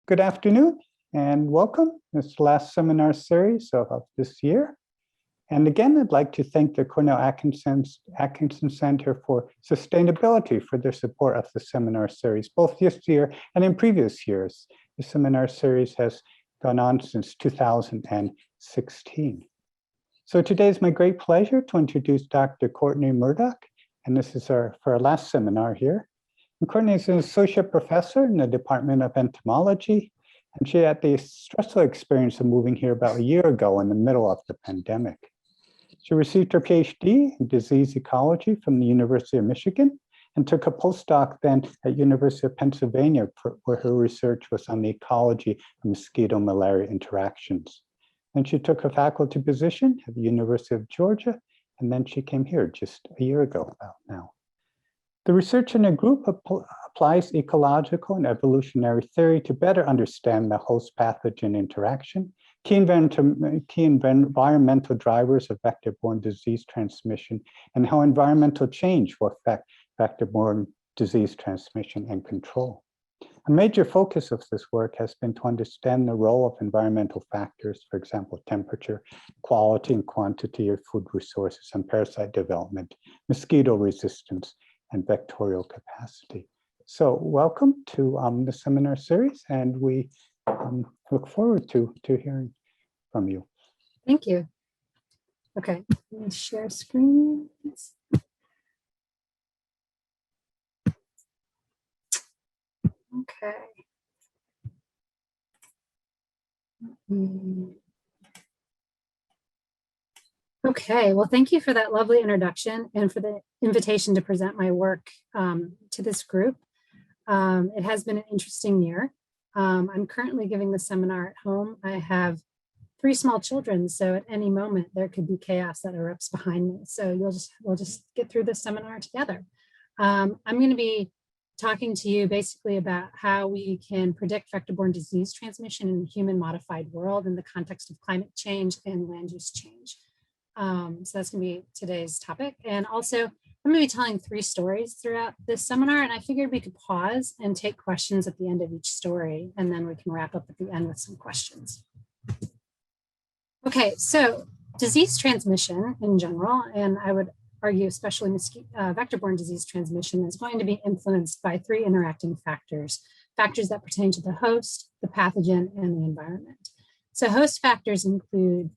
Good afternoon and welcome. This is the last seminar series of this year. And again, I'd like to thank the Cornell Atkinson Center for Sustainability for their support of the seminar series, both this year and in previous years. The seminar series has gone on since 2016. So today is my great pleasure to introduce Dr. Courtney Murdock, and this is for our last seminar here. And Courtney is an associate professor in the Department of Entomology, and she had the stressful experience of moving here about a year ago in the middle of the pandemic. She received her PhD in disease ecology from the University of Michigan and took a postdoc then at University of Pennsylvania, where her research was on the ecology of mosquito-malaria interactions. Then she took a faculty position at the University of Georgia, and then she came here just a year ago about now. The research in a group applies ecological and evolutionary theory to better understand the host-pathogen interaction, key environmental drivers of vector-borne disease transmission, and how environmental change will affect vector-borne disease transmission and control. A major focus of this work has been to understand the role of environmental factors, for example, temperature, quality and quantity of food resources, and parasite development, mosquito resistance, and vectorial capacity. So welcome to the seminar series, and we look forward to hearing from you. Thank you. Okay, let me share screen. Okay. Okay, well, thank you for that lovely introduction and for the invitation to present my work to this group. It has been an interesting year. I'm currently giving the seminar at home. I have 3 small children, so at any moment there could be chaos that erupts behind me. So we'll just get through this seminar together. I'm going to be talking to you basically about how we can predict vector-borne disease transmission in a human-modified world in the context of climate change and land use change. So that's going to be today's topic. And also, I'm going to be telling 3 stories throughout this seminar, and I figured we could pause and take questions at the end of each story, and then we can wrap up at the end with some questions. Okay, so disease transmission in general, and I would argue especially vector-borne disease transmission, is going to be influenced by 3 interacting factors that pertain to the host, the pathogen, and the environment. So host factors include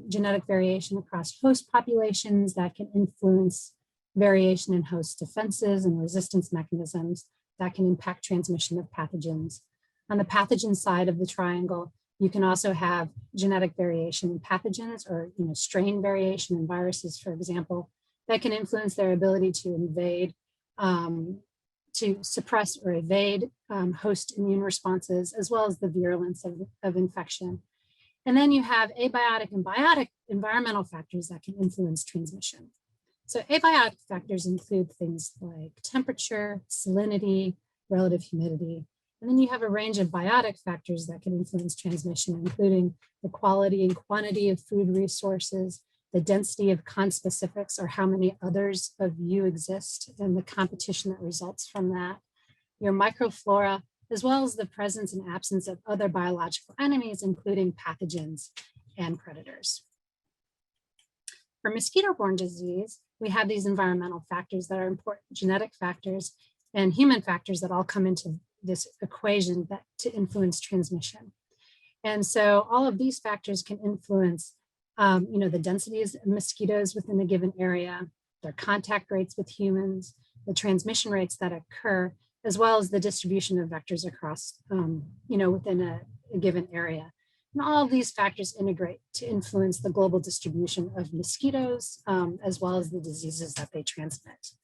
genetic variation across host populations that can influence variation in host defenses and resistance mechanisms that can impact transmission of pathogens. On the pathogen side of the triangle, you can also have genetic variation in pathogens, or strain variation in viruses, for example, that can influence their ability to invade, to suppress or evade host immune responses, as well as the virulence of infection. And then you have abiotic and biotic environmental factors that can influence transmission. So abiotic factors include things like temperature, salinity, relative humidity. And then you have a range of biotic factors that can influence transmission, including the quality and quantity of food resources, the density of conspecifics, or how many others of you exist, and the competition that results from that, your microflora, as well as the presence and absence of other biological enemies, including pathogens and predators. For mosquito-borne disease, we have these environmental factors that are important, genetic factors and human factors that all come into this equation to influence transmission. And so all of these factors can influence the densities of mosquitoes within a given area, their contact rates with humans, the transmission rates that occur, as well as the distribution of vectors across, within a given area. And all of these factors integrate to influence the global distribution of mosquitoes, as well as the diseases that they transmit.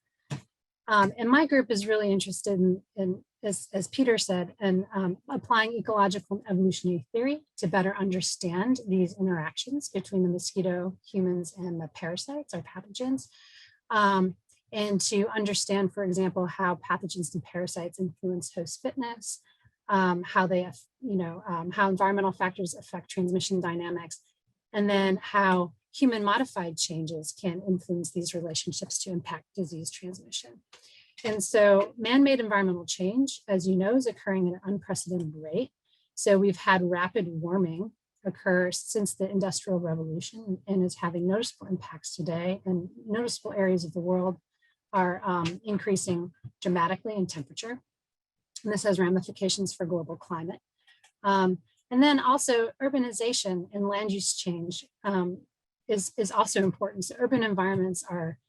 And my group is really interested in as Peter said, in applying ecological and evolutionary theory to better understand these interactions between the mosquito, humans, and the parasites or pathogens. And to understand, for example, how pathogens and parasites influence host fitness, how environmental factors affect transmission dynamics, and then how human modified changes can influence these relationships to impact disease transmission. And so man-made environmental change, as you know, is occurring at an unprecedented rate. So we've had rapid warming occur since the Industrial Revolution and is having noticeable impacts today, and noticeable areas of the world are increasing dramatically in temperature. And this has ramifications for global climate. And then also urbanization and land use change is also important. So urban environments are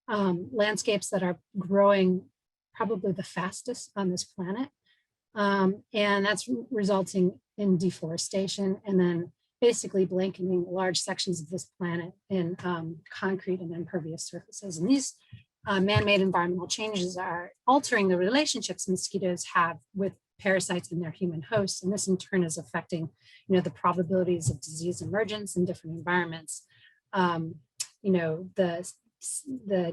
landscapes that are growing probably the fastest on this planet. And that's resulting in deforestation and then basically blanketing large sections of this planet in concrete and impervious surfaces. And these man-made environmental changes are altering the relationships mosquitoes have with parasites in their human hosts. And this in turn is affecting, the probabilities of disease emergence in different environments. The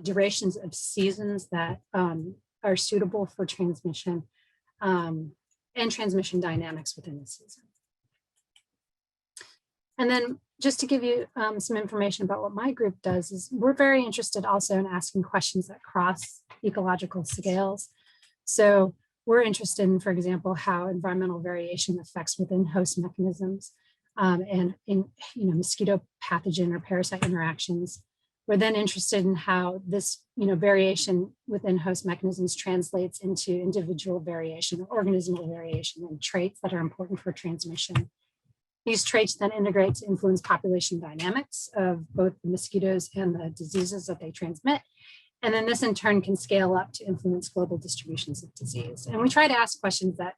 durations of seasons that are suitable for transmission and transmission dynamics within the season. And then just to give you some information about what my group does is we're very interested also in asking questions that cross ecological scales. So we're interested in, for example, how environmental variation affects within host mechanisms and in mosquito pathogen or parasite interactions. We're then interested in how this variation within host mechanisms translates into individual variation or organismal variation and traits that are important for transmission. These traits then integrate to influence population dynamics of both the mosquitoes and the diseases that they transmit. And then this in turn can scale up to influence global distributions of disease. And we try to ask questions that,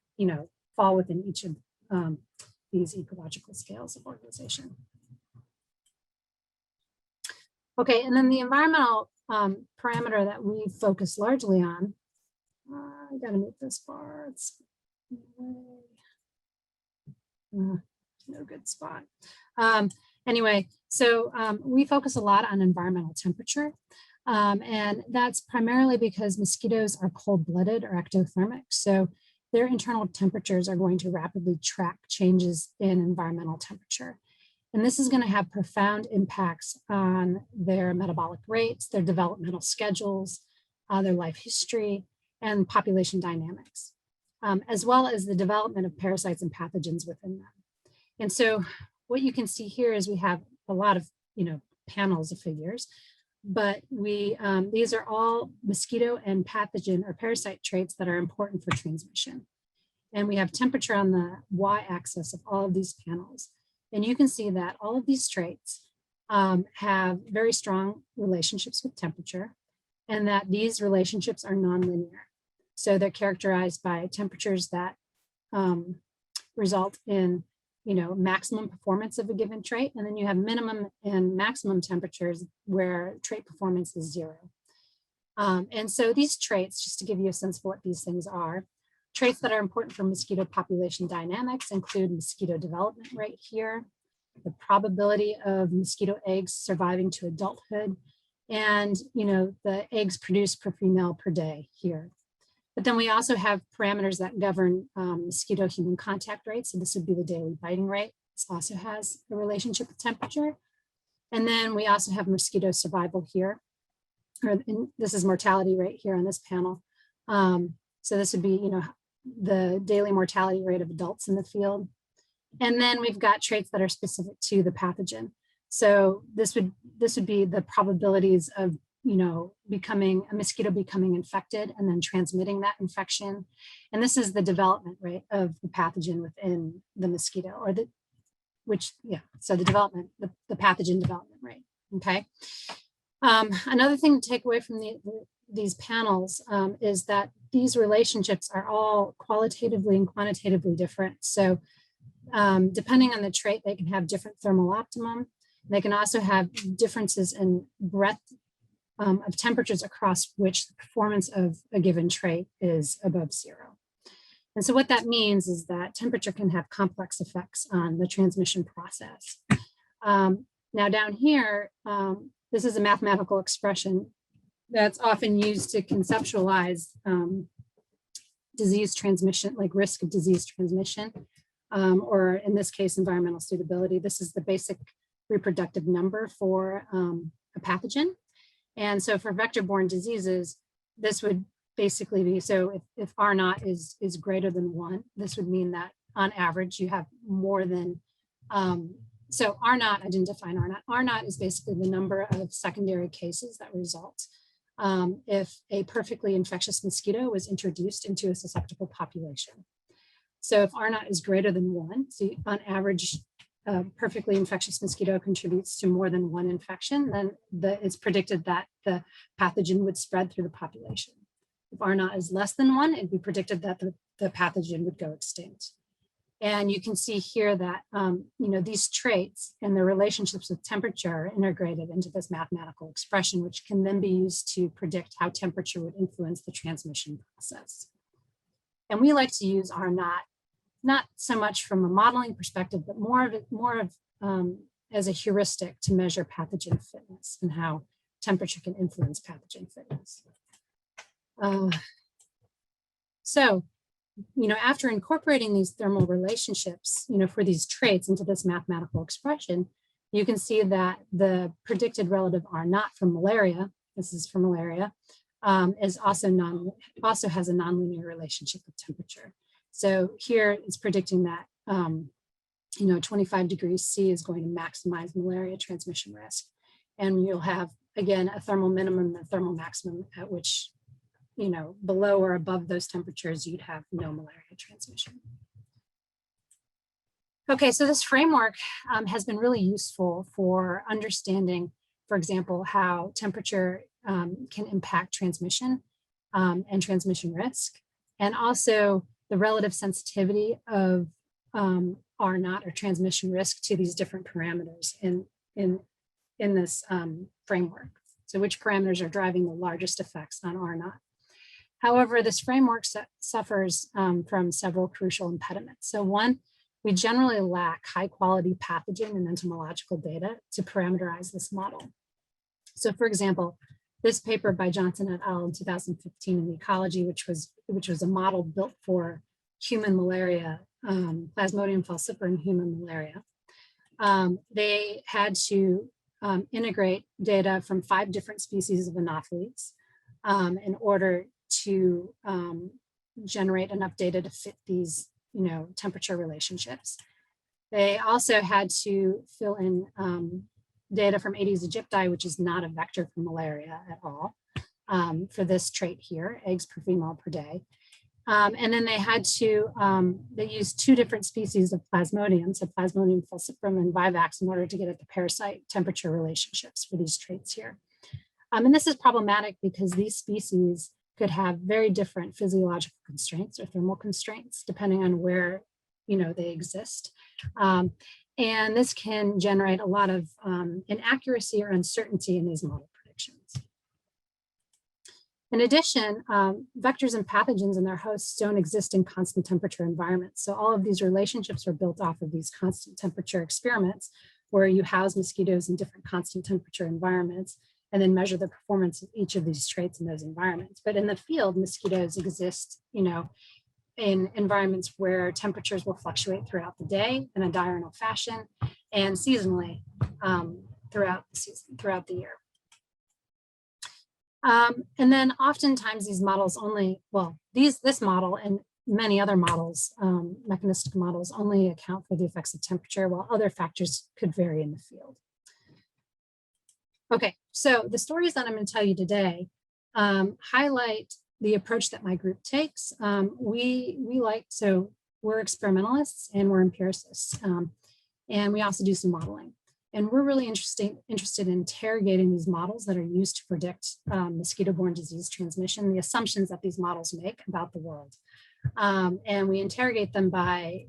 fall within each of these ecological scales of organization. Okay, and then the environmental parameter that we focus largely on, I gotta move this far, it's no good spot. Anyway, so we focus a lot on environmental temperature. And that's primarily because mosquitoes are cold-blooded or ectothermic. So their internal temperatures are going to rapidly track changes in environmental temperature. And this is going to have profound impacts on their metabolic rates, their developmental schedules, their life history, and population dynamics, as well as the development of parasites and pathogens within them. And so what you can see here is we have a lot of, panels of figures, but these are all mosquito and pathogen or parasite traits that are important for transmission. And we have temperature on the y-axis of all of these panels. And you can see that all of these traits have very strong relationships with temperature, and that these relationships are nonlinear. So they're characterized by temperatures that result in maximum performance of a given trait, and then you have minimum and maximum temperatures where trait performance is 0. And so these traits, just to give you a sense of what these things are, traits that are important for mosquito population dynamics include mosquito development rate here, the probability of mosquito eggs surviving to adulthood, and the eggs produced per female per day here. But then we also have parameters that govern mosquito-human contact rates. So this would be the daily biting rate. This also has a relationship with temperature. And then we also have mosquito survival here. This is mortality rate here on this panel. So this would be, the daily mortality rate of adults in the field. And then we've got traits that are specific to the pathogen. So this would be the probabilities of becoming a mosquito becoming infected and then transmitting that infection. And this is the development rate of the pathogen within the mosquito, or so the development, the pathogen development rate, okay? Another thing to take away from these panels is that these relationships are all qualitatively and quantitatively different. So depending on the trait, they can have different thermal optimum. They can also have differences in breadth of temperatures across which the performance of a given trait is above 0. And so what that means is that temperature can have complex effects on the transmission process. Now down here, this is a mathematical expression that's often used to conceptualize disease transmission, like risk of disease transmission, or in this case, environmental suitability. This is the basic reproductive number for a pathogen. And so for vector-borne diseases, this would basically be, so if R naught is greater than 1, this would mean that on average, you have more than, so R naught, I didn't define R naught. R naught is basically the number of secondary cases that result if a perfectly infectious mosquito was introduced into a susceptible population. So if R naught is greater than 1, so on average, a perfectly infectious mosquito contributes to more than 1 infection, then it's predicted that the pathogen would spread through the population. If R naught is less than 1, it'd be predicted that the pathogen would go extinct. And you can see here that these traits and their relationships with temperature are integrated into this mathematical expression, which can then be used to predict how temperature would influence the transmission process. And we like to use R naught, not so much from a modeling perspective, but more of as a heuristic to measure pathogen fitness and how temperature can influence pathogen fitness. So, after incorporating these thermal relationships, for these traits into this mathematical expression, you can see that the predicted relative R naught from malaria, this is for malaria, is also has a nonlinear relationship with temperature. So here it's predicting that 25 degrees C is going to maximize malaria transmission risk, and you'll have again a thermal minimum and a thermal maximum at which below or above those temperatures, you'd have no malaria transmission. Okay, so this framework has been really useful for understanding, for example, how temperature can impact transmission and transmission risk, and also the relative sensitivity of R naught or transmission risk to these different parameters in this framework. So which parameters are driving the largest effects on R naught? However, this framework suffers from several crucial impediments. So one, we generally lack high quality pathogen and entomological data to parameterize this model. So for example, this paper by Johnson et al. In 2015 in Ecology, which was a model built for human malaria, Plasmodium falciparum human malaria, they had to integrate data from 5 different species of Anopheles in order to generate enough data to fit these, temperature relationships. They also had to fill in data from Aedes aegypti, which is not a vector for malaria at all, for this trait here, eggs per female per day. And then they had to, they used 2 different species of Plasmodium, so Plasmodium falciparum and Vivax, in order to get at the parasite temperature relationships for these traits here. And this is problematic because these species could have very different physiological constraints or thermal constraints, depending on where they exist. And this can generate a lot of inaccuracy or uncertainty in these model predictions. In addition, vectors and pathogens and their hosts don't exist in constant temperature environments. So all of these relationships are built off of these constant temperature experiments where you house mosquitoes in different constant temperature environments and then measure the performance of each of these traits in those environments. But in the field, mosquitoes exist, in environments where temperatures will fluctuate throughout the day in a diurnal fashion and seasonally throughout the year. And then oftentimes these models this model and many other models, mechanistic models, only account for the effects of temperature, while other factors could vary in the field. Okay, so the stories that I'm going to tell you today highlight the approach that my group takes. We're experimentalists and we're empiricists, and we also do some modeling. And we're really interested in interrogating these models that are used to predict mosquito-borne disease transmission, the assumptions that these models make about the world. And we interrogate them by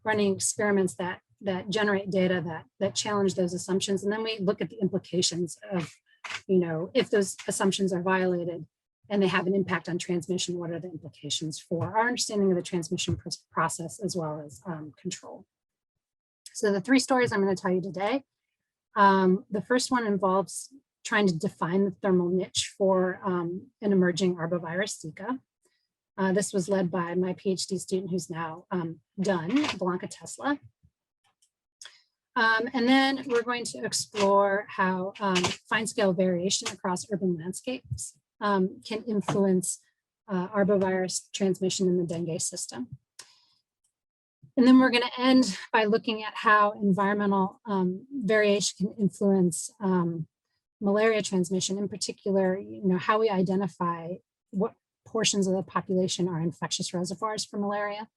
running experiments that generate data that challenge those assumptions. And then we look at the implications of, if those assumptions are violated and they have an impact on transmission, what are the implications for our understanding of the transmission process as well as control. So the 3 stories I'm going to tell you today, the first one involves trying to define the thermal niche for an emerging arbovirus, Zika. This was led by my PhD student who's now done, Blanca Tesla. And then we're going to explore how fine-scale variation across urban landscapes can influence arbovirus transmission in the dengue system. And then we're going to end by looking at how environmental variation can influence malaria transmission, in particular, how we identify what portions of the population are infectious reservoirs for malaria,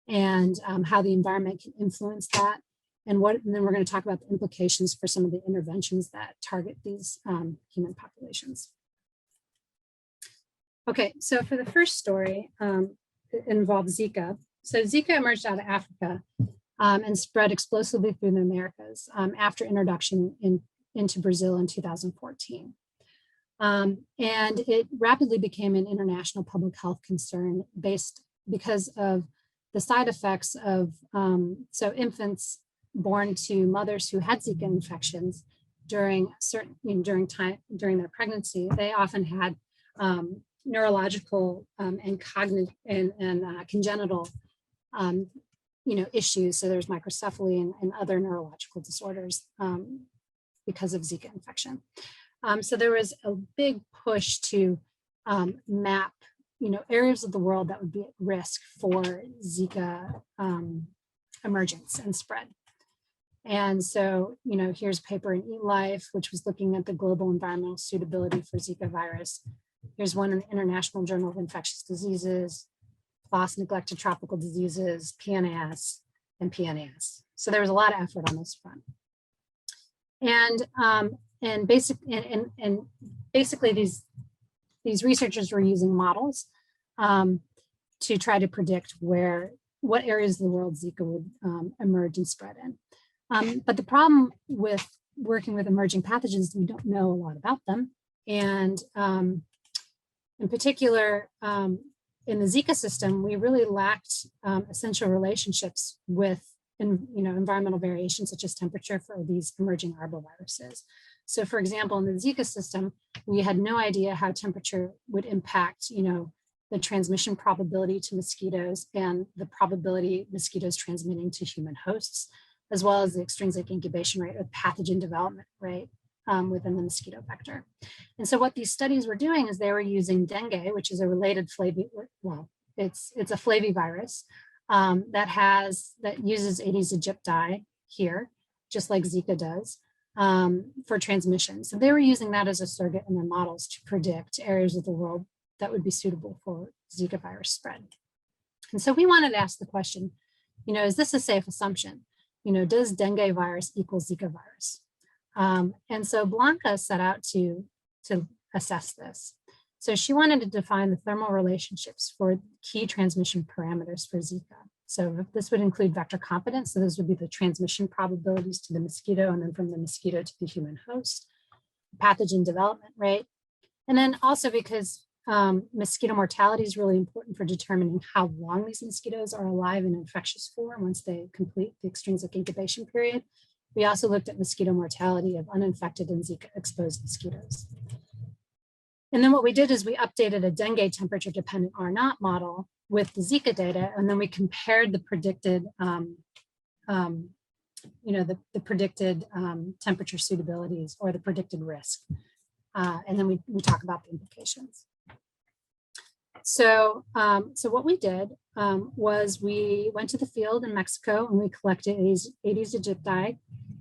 and how the environment can influence that. And then we're going to talk about the implications for some of the interventions that target these human populations. Okay, so for the first story, it involves Zika. So Zika emerged out of Africa and spread explosively through the Americas after introduction into Brazil in 2014. And it rapidly became an international public health concern because of the side effects of, so infants born to mothers who had Zika infections during their pregnancy, they often had neurological and cognitive and congenital issues. So there's microcephaly and other neurological disorders because of Zika infection. So there was a big push to map, areas of the world that would be at risk for Zika emergence and spread. And so, here's a paper in eLife, which was looking at the global environmental suitability for Zika virus. Here's one in the International Journal of Infectious Diseases, PLOS, neglected tropical diseases, PNAS, and PNAS. So there was a lot of effort on this front. And basically these researchers were using models to try to predict what areas of the world Zika would emerge and spread in. But the problem with working with emerging pathogens is we don't know a lot about them. And in particular, in the Zika system, we really lacked essential relationships with environmental variation, such as temperature, for these emerging arboviruses. So for example, in the Zika system, we had no idea how temperature would impact, the transmission probability to mosquitoes and the probability mosquitoes transmitting to human hosts, as well as the extrinsic incubation rate or pathogen development rate within the mosquito vector. And so what these studies were doing is they were using dengue, which is a related it's a flavivirus that uses Aedes aegypti here, just like Zika does, for transmission. So they were using that as a surrogate in their models to predict areas of the world that would be suitable for Zika virus spread. And so we wanted to ask the question, is this a safe assumption? Does dengue virus equal Zika virus? And so Blanca set out to assess this. So she wanted to define the thermal relationships for key transmission parameters for Zika. So this would include vector competence. So those would be the transmission probabilities to the mosquito and then from the mosquito to the human host, pathogen development rate. And then also because mosquito mortality is really important for determining how long these mosquitoes are alive in infectious form once they complete the extrinsic incubation period. We also looked at mosquito mortality of uninfected and Zika exposed mosquitoes. And then what we did is we updated a dengue temperature dependent R0 model with the Zika data, and then we compared the predicted, the predicted temperature suitabilities or the predicted risk. And then we talk about the implications. So, what we did was we went to the field in Mexico and we collected Aedes aegypti,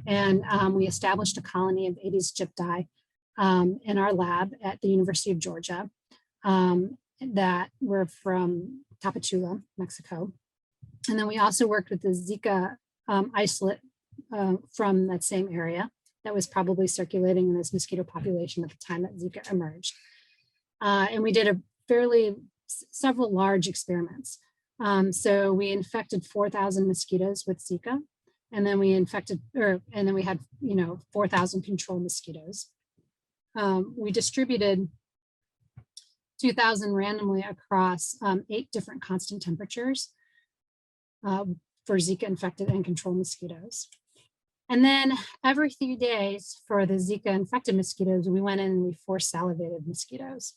and we established a colony of Aedes aegypti in our lab at the University of Georgia that were from Tapachula, Mexico. And then we also worked with the Zika isolate from that same area that was probably circulating in this mosquito population at the time that Zika emerged. And we did several large experiments. So we infected 4,000 mosquitoes with Zika, and then we had 4,000 control mosquitoes. We distributed 2,000 randomly across 8 different constant temperatures for Zika infected and control mosquitoes. And then every 3 days for the Zika infected mosquitoes, we went in and we force salivated mosquitoes.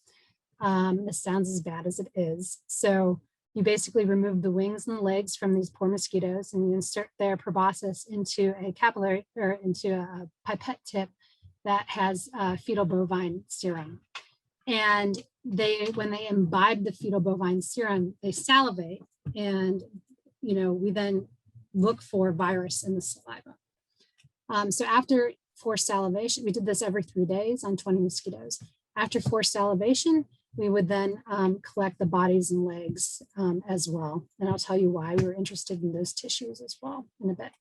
This sounds as bad as it is. So you basically remove the wings and the legs from these poor mosquitoes, and you insert their proboscis into a capillary or into a pipette tip that has fetal bovine serum. And when they imbibe the fetal bovine serum, they salivate, and we then look for virus in the saliva. So after forced salivation, we did this every 3 days on 20 mosquitoes. After forced salivation, we would then collect the bodies and legs as well. And I'll tell you why we were interested in those tissues as well in a bit.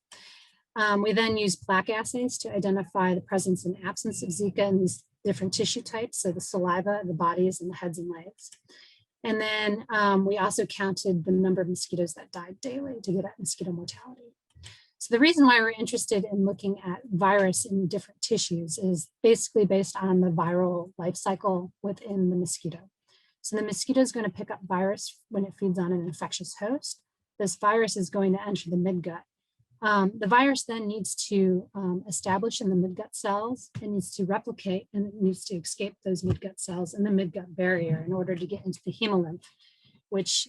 We then used plaque assays to identify the presence and absence of Zika in these different tissue types, so the saliva, the bodies, and the heads and legs. And then we also counted the number of mosquitoes that died daily to get at mosquito mortality. So the reason why we're interested in looking at virus in different tissues is basically based on the viral life cycle within the mosquito. So the mosquito is going to pick up virus when it feeds on an infectious host. This virus is going to enter the midgut. The virus then needs to establish in the midgut cells. It needs to replicate, and it needs to escape those midgut cells and the midgut barrier in order to get into the hemolymph, which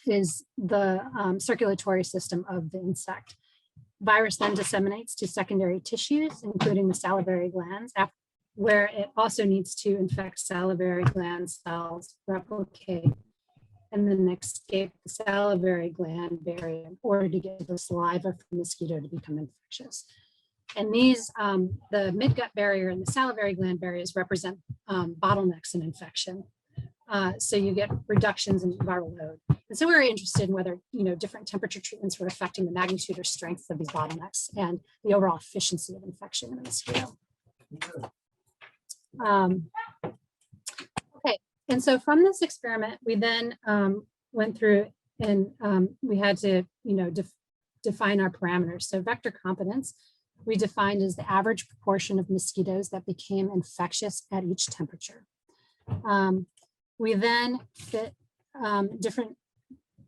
is the circulatory system of the insect. Virus then disseminates to secondary tissues, including the salivary glands, where it also needs to infect salivary gland cells, replicate, and then escape the salivary gland barrier in order to get the saliva from the mosquito to become infectious. And these, the midgut barrier and the salivary gland barriers represent bottlenecks in infection. So you get reductions in viral load. And so we were interested in whether, different temperature treatments were affecting the magnitude or strength of these bottlenecks and the overall efficiency of infection in the mosquito. Okay, and so from this experiment, we then went through and we had to, define our parameters. So vector competence, we defined as the average proportion of mosquitoes that became infectious at each temperature. We then fit different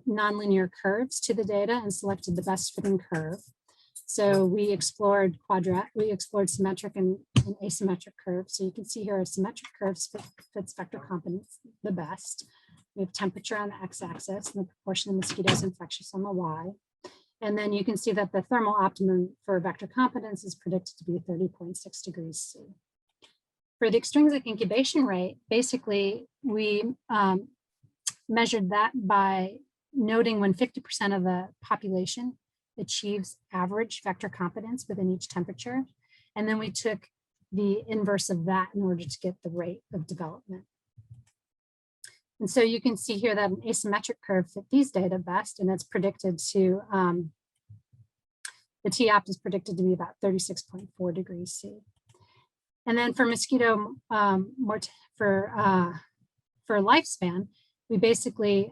nonlinear curves to the data and selected the best fitting curve. So we explored symmetric and asymmetric curves. So you can see here, a symmetric curve fits vector competence the best. We have temperature on the x-axis and the proportion of mosquitoes infectious on the y. And then you can see that the thermal optimum for vector competence is predicted to be 30.6 degrees C. For the extrinsic incubation rate, basically we measured that by noting when 50% of the population achieves average vector competence within each temperature. And then we took the inverse of that in order to get the rate of development. And so you can see here that an asymmetric curve fit these data best, and it's predicted to, the T-opt is predicted to be about 36.4 degrees C. And then for mosquito, for lifespan, we basically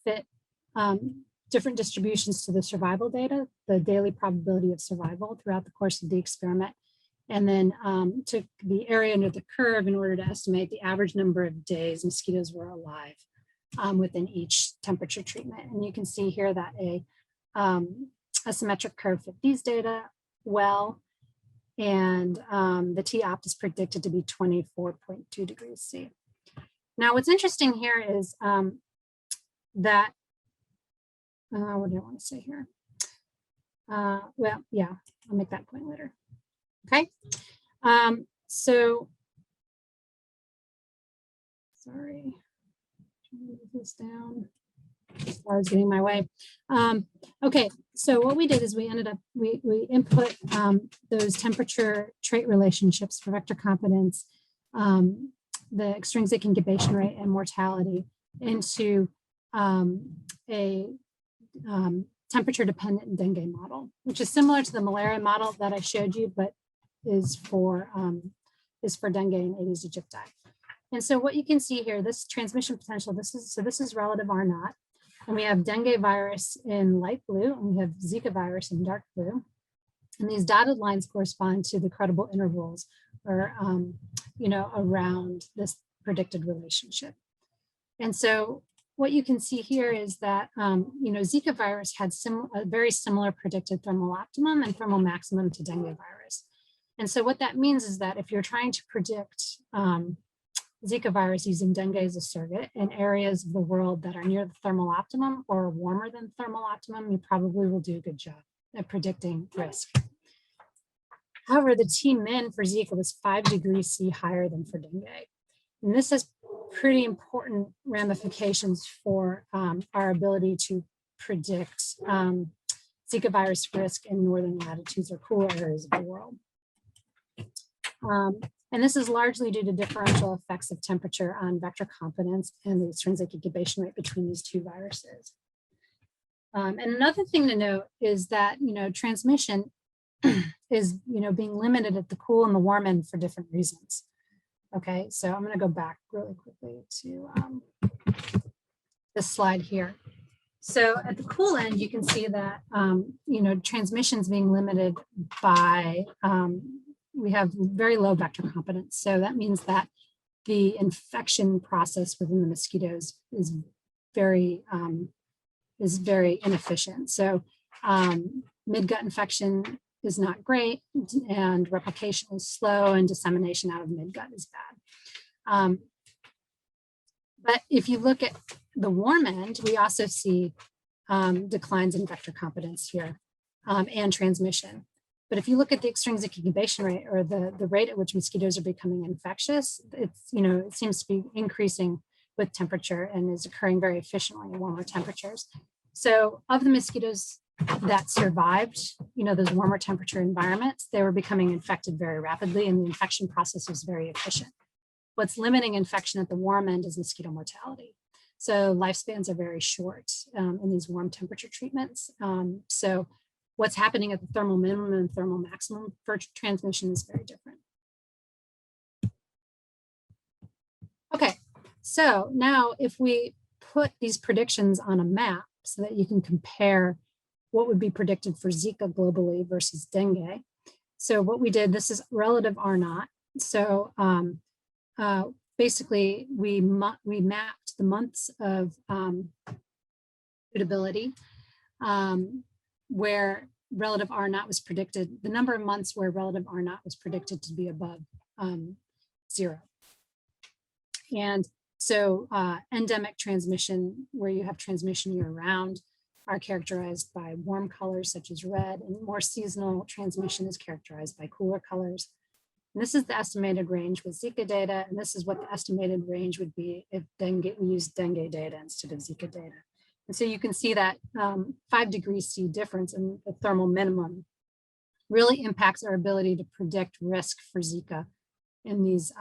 fit different distributions to the survival data, the daily probability of survival throughout the course of the experiment, and then took the area under the curve in order to estimate the average number of days mosquitoes were alive within each temperature treatment. And you can see here that a symmetric curve fit these data well, and the T-opt is predicted to be 24.2 degrees C. Now, what's interesting here is that, what do I want to say here? Well, yeah, I'll make that point later. Okay, so, sorry, move this down. I was getting my way. Okay, so what we did is we ended up, we input those temperature trait relationships for vector competence, the extrinsic incubation rate and mortality into a temperature dependent dengue model, which is similar to the malaria model that I showed you, but is for dengue and Aedes aegypti. And so what you can see here, this transmission potential, this is relative R naught. And we have dengue virus in light blue, and we have Zika virus in dark blue. And these dotted lines correspond to the credible intervals or, around this predicted relationship. And so what you can see here is that, Zika virus had a very similar predicted thermal optimum and thermal maximum to dengue virus. And so what that means is that if you're trying to predict Zika virus using dengue as a surrogate in areas of the world that are near the thermal optimum or warmer than thermal optimum, you probably will do a good job at predicting risk. However, the T-min for Zika was 5 degrees C higher than for dengue. And this has pretty important ramifications for our ability to predict Zika virus risk in northern latitudes or cooler areas of the world. And this is largely due to differential effects of temperature on vector competence and the extrinsic incubation rate between these two viruses. And another thing to note is that, transmission is, being limited at the cool and the warm end for different reasons. Okay, so I'm going to go back really quickly to this slide here. So at the cool end, you can see that, transmissions being limited by, we have very low vector competence. So that means that the infection process within the mosquitoes is very inefficient. So mid-gut infection is not great, and replication is slow, and dissemination out of mid-gut is bad. But if you look at the warm end, we also see declines in vector competence here and transmission. But if you look at the extrinsic incubation rate, or the rate at which mosquitoes are becoming infectious, it's, it seems to be increasing with temperature and is occurring very efficiently at warmer temperatures. So of the mosquitoes that survived, those warmer temperature environments, they were becoming infected very rapidly, and the infection process was very efficient. What's limiting infection at the warm end is mosquito mortality. So lifespans are very short in these warm temperature treatments. So what's happening at the thermal minimum and thermal maximum for transmission is very different. Okay, so now if we put these predictions on a map so that you can compare what would be predicted for Zika globally versus dengue. So what we did, this is relative R0. So basically we mapped the months of suitability where relative R0 was predicted, the number of months where relative R0 was predicted to be above 0. And so endemic transmission, where you have transmission year round, are characterized by warm colors such as red, and more seasonal transmission is characterized by cooler colors. And this is the estimated range with Zika data, and this is what the estimated range would be if we used dengue data instead of Zika data. And so you can see that 5 degrees C difference in the thermal minimum really impacts our ability to predict risk for Zika in these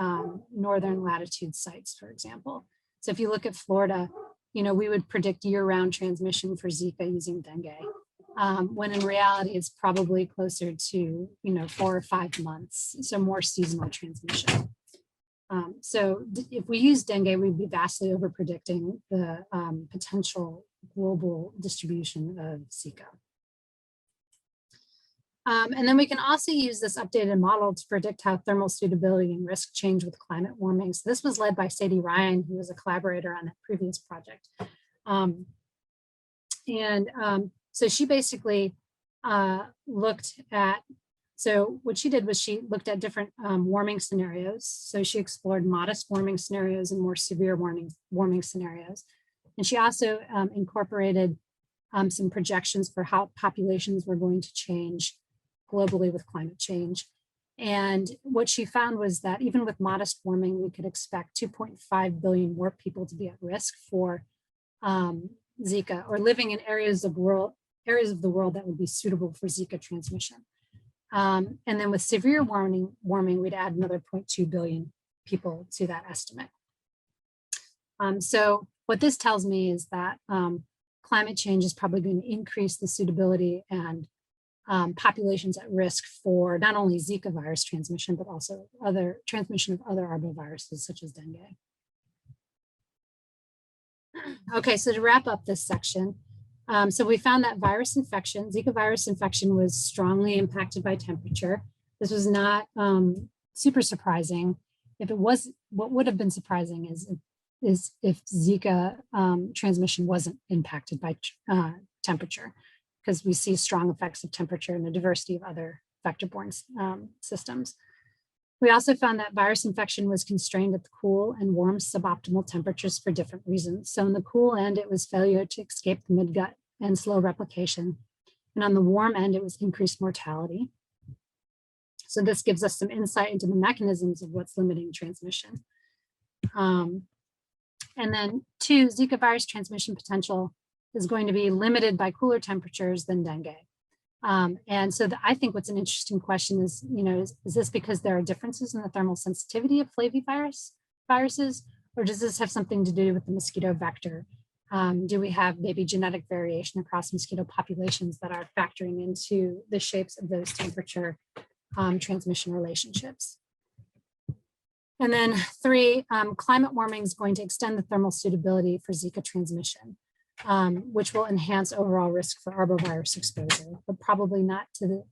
northern latitude sites, for example. So if you look at Florida, we would predict year-round transmission for Zika using dengue, when in reality it's probably closer to 4 or 5 months, so more seasonal transmission. So if we use dengue, we'd be vastly over predicting the potential global distribution of Zika. And then we can also use this updated model to predict how thermal suitability and risk change with climate warming. So this was led by Sadie Ryan, who was a collaborator on that previous project. So she basically looked at, so what she did was she looked at different warming scenarios. So she explored modest warming scenarios and more severe warming scenarios. And she also incorporated some projections for how populations were going to change globally with climate change. And what she found was that even with modest warming, we could expect 2.5 billion more people to be at risk for Zika, or living in areas of the world that would be suitable for Zika transmission. And then with severe warming, we'd add another 0.2 billion people to that estimate. So what this tells me is that climate change is probably going to increase the suitability and populations at risk for not only Zika virus transmission, but also other transmission of other arboviruses such as dengue. Okay, so to wrap up this section, so we found that Zika virus infection was strongly impacted by temperature. This was not super surprising. If it was, what would have been surprising is if Zika transmission wasn't impacted by temperature, because we see strong effects of temperature in a diversity of other vector-borne systems. We also found that virus infection was constrained at the cool and warm suboptimal temperatures for different reasons. So in the cool end, it was failure to escape the midgut and slow replication. And on the warm end, it was increased mortality. So this gives us some insight into the mechanisms of what's limiting transmission. And then 2, Zika virus transmission potential is going to be limited by cooler temperatures than dengue. And so I think what's an interesting question is, is this because there are differences in the thermal sensitivity of flaviviruses, or does this have something to do with the mosquito vector? Do we have maybe genetic variation across mosquito populations that are factoring into the shapes of those temperature transmission relationships? And then 3, climate warming is going to extend the thermal suitability for Zika transmission, which will enhance overall risk for arbovirus exposure, but probably not to the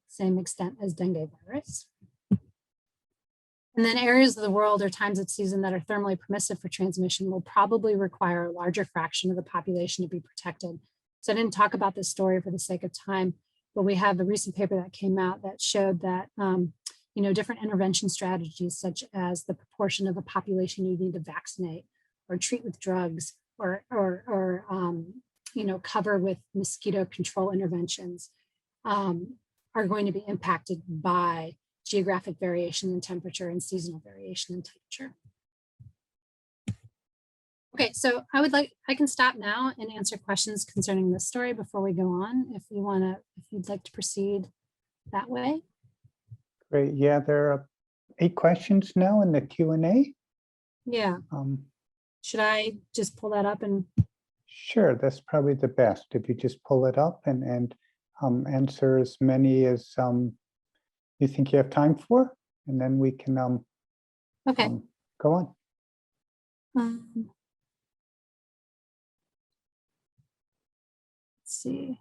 same extent as dengue virus. And then areas of the world or times of season that are thermally permissive for transmission will probably require a larger fraction of the population to be protected. So I didn't talk about this story for the sake of time, but we have a recent paper that came out that showed that different intervention strategies, such as the proportion of a population you need to vaccinate or treat with drugs or cover with mosquito control interventions, are going to be impacted by geographic variation in temperature and seasonal variation in temperature. Okay, so I can stop now and answer questions concerning this story before we go on, if you'd like to proceed that way. Great. Yeah, there are 8 questions now in the Q&A. Yeah. Should I just pull that up and? Sure, that's probably the best. If you just pull it up and answer as many as you think you have time for, and then we can okay. Go on. Let's see.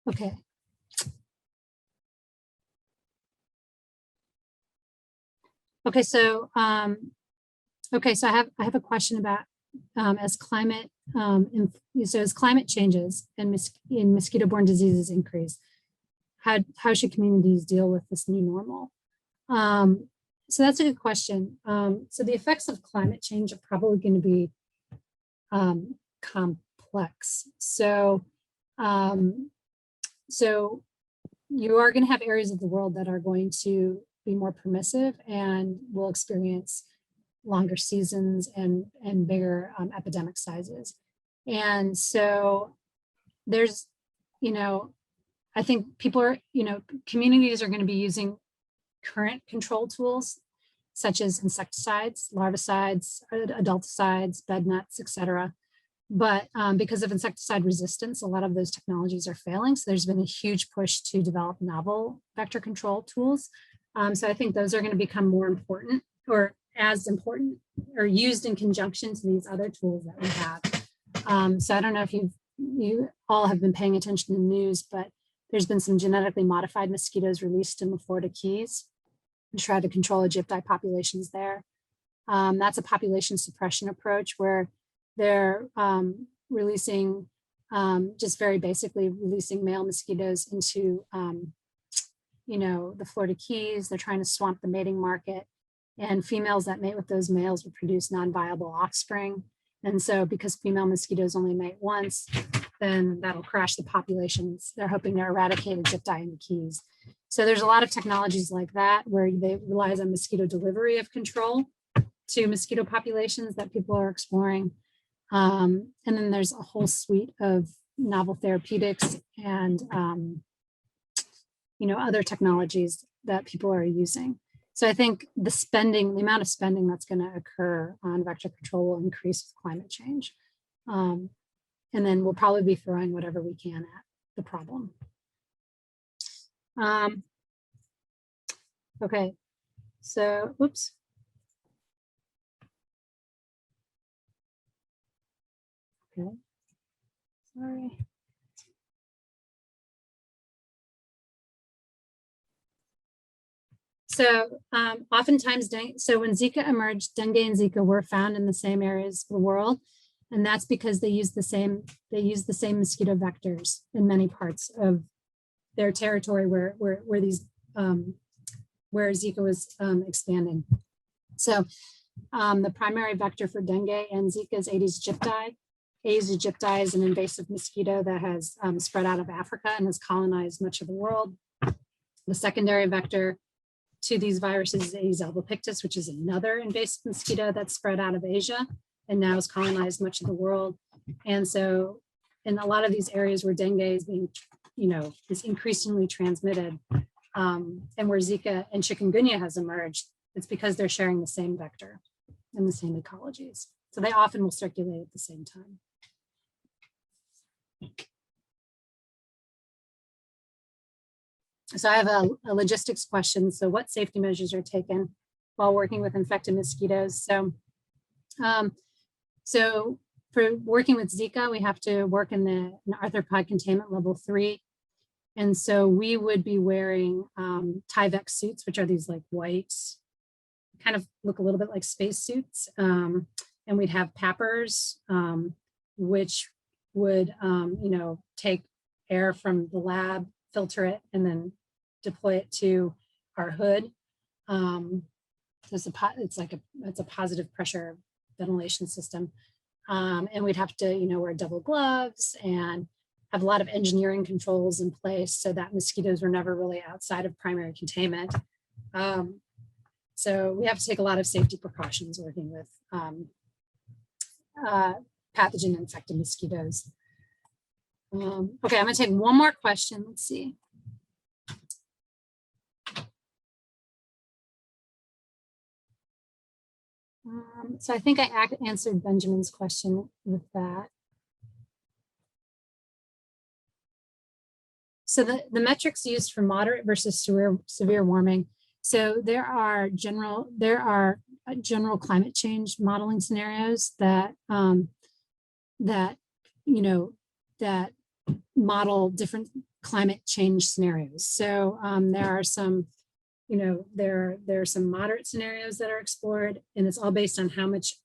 Okay. Okay, so I have a question about as climate changes and mosquito-borne diseases increase, how should communities deal with this new normal? So that's a good question. So the effects of climate change are probably going to be complex. So you are going to have areas of the world that are going to be more permissive and will experience longer seasons and bigger epidemic sizes. And so there's, I think communities are going to be using current control tools such as insecticides, larvicides, adulticides, bed nets, etc. But because of insecticide resistance, a lot of those technologies are failing. So there's been a huge push to develop novel vector control tools. So I think those are going to become more important, or as important, or used in conjunction to these other tools that we have. So I don't know if you all have been paying attention to the news, but there's been some genetically modified mosquitoes released in the Florida Keys to try to control Egypti populations there. That's a population suppression approach where they're releasing, just very basically releasing male mosquitoes into the Florida Keys. They're trying to swamp the mating market, and females that mate with those males will produce non-viable offspring. And so because female mosquitoes only mate once, then that'll crash the populations. They're hoping to eradicate Egypti in the Keys. So there's a lot of technologies like that where they relies on mosquito delivery of control to mosquito populations that people are exploring. And then there's a whole suite of novel therapeutics and other technologies that people are using. So I think the amount of spending that's going to occur on vector control will increase with climate change. And then we'll probably be throwing whatever we can at the problem. Okay, so, oops. Okay, sorry. So oftentimes, so when Zika emerged, dengue and Zika were found in the same areas of the world, and that's because they use the same mosquito vectors in many parts of their territory where Zika was expanding. So the primary vector for dengue and Zika is Aedes aegypti. Aedes aegypti is an invasive mosquito that has spread out of Africa and has colonized much of the world. The secondary vector to these viruses is Aedes albopictus, which is another invasive mosquito that's spread out of Asia and now has colonized much of the world. And so in a lot of these areas where dengue is being, is increasingly transmitted, and where Zika and chikungunya has emerged, it's because they're sharing the same vector and the same ecologies. So they often will circulate at the same time. So I have a logistics question. So what safety measures are taken while working with infected mosquitoes? So, for working with Zika, we have to work in the arthropod containment level 3. And so we would be wearing Tyvek suits, which are these like white, kind of look a little bit like space suits. And we'd have pappers, which would, take air from the lab, filter it, and then deploy it to our hood. It's a positive pressure ventilation system. And we'd have to, wear double gloves and have a lot of engineering controls in place so that mosquitoes were never really outside of primary containment. So we have to take a lot of safety precautions working with pathogen infected mosquitoes. Okay, I'm gonna take one more question. Let's see. So I think I answered Benjamin's question with that. So the metrics used for moderate versus severe warming. So there are general climate change modeling scenarios that that model different climate change scenarios. So there are some, there are some moderate scenarios that are explored, and it's all based on how much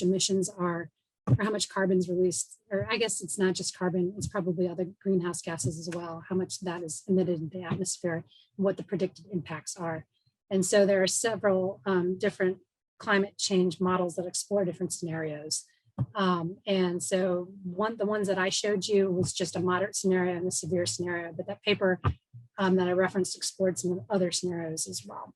emissions are, or how much carbon's released, or I guess it's not just carbon, it's probably other greenhouse gases as well, how much that is emitted into the atmosphere, and what the predicted impacts are. And so there are several different climate change models that explore different scenarios. And so the ones that I showed you was just a moderate scenario and a severe scenario, but that paper that I referenced explored some other scenarios as well.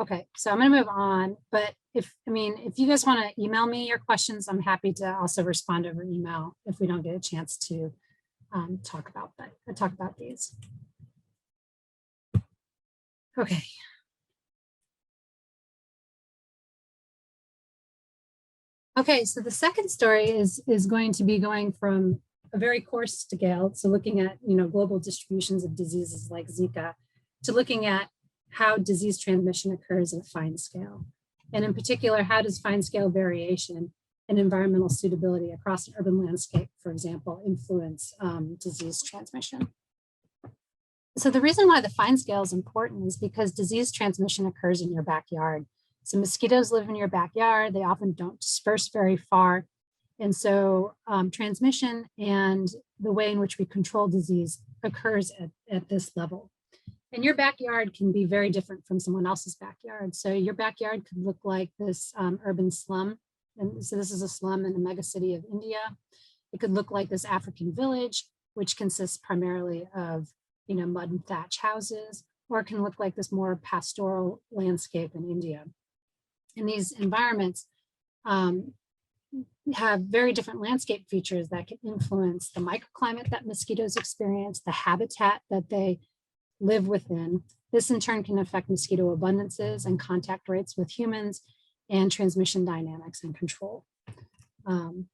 Okay, so I'm gonna move on, but if you guys wanna email me your questions, I'm happy to also respond over email if we don't get a chance to talk about these. Okay. Okay, so the second story is going to be going from a very coarse scale, so looking at global distributions of diseases like Zika, to looking at how disease transmission occurs at a fine scale. And in particular, how does fine scale variation and environmental suitability across an urban landscape, for example, influence disease transmission? So the reason why the fine scale is important is because disease transmission occurs in your backyard. So mosquitoes live in your backyard. They often don't disperse very far. And so transmission and the way in which we control disease occurs at this level. And your backyard can be very different from someone else's backyard. So your backyard could look like this urban slum. And so this is a slum in a megacity of India. It could look like this African village, which consists primarily of mud and thatch houses, or it can look like this more pastoral landscape in India. And these environments have very different landscape features that can influence the microclimate that mosquitoes experience, the habitat that they live within. This in turn can affect mosquito abundances and contact rates with humans and transmission dynamics and control. And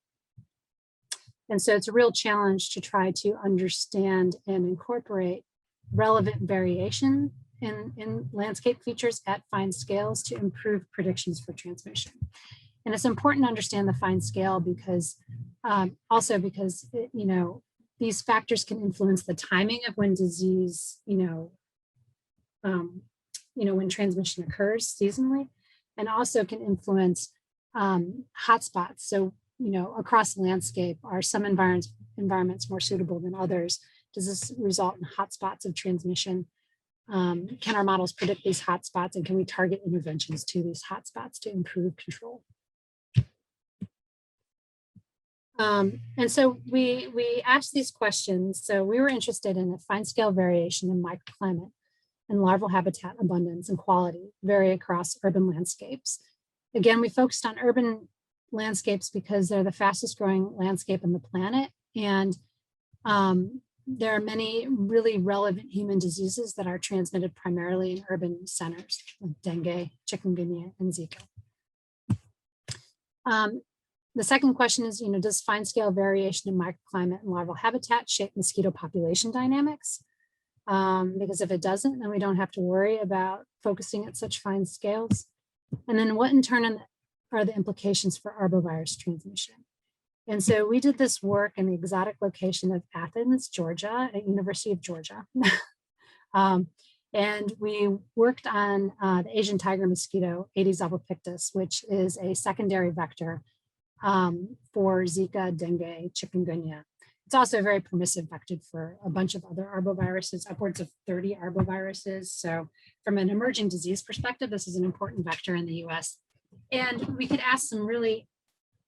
so it's a real challenge to try to understand and incorporate relevant variation in landscape features at fine scales to improve predictions for transmission. And it's important to understand the fine scale because also because these factors can influence the timing of when disease, when transmission occurs seasonally, and also can influence hotspots. So, across the landscape, are some environments more suitable than others? Does this result in hotspots of transmission? Can our models predict these hotspots, and can we target interventions to these hotspots to improve control? And so we asked these questions. So we were interested in a fine scale variation in microclimate and larval habitat abundance and quality vary across urban landscapes. Again, we focused on urban landscapes because they're the fastest growing landscape on the planet. And there are many really relevant human diseases that are transmitted primarily in urban centers, like dengue, chikungunya, and Zika. The second question is, does fine scale variation in microclimate and larval habitat shape mosquito population dynamics? Because if it doesn't, then we don't have to worry about focusing at such fine scales. And then what in turn are the implications for arbovirus transmission? And so we did this work in the exotic location of Athens, Georgia, at University of Georgia. And we worked on the Asian tiger mosquito, Aedes albopictus, which is a secondary vector for Zika, dengue, chikungunya. It's also a very permissive vector for a bunch of other arboviruses, upwards of 30 arboviruses. So from an emerging disease perspective, this is an important vector in the US. And we could ask some really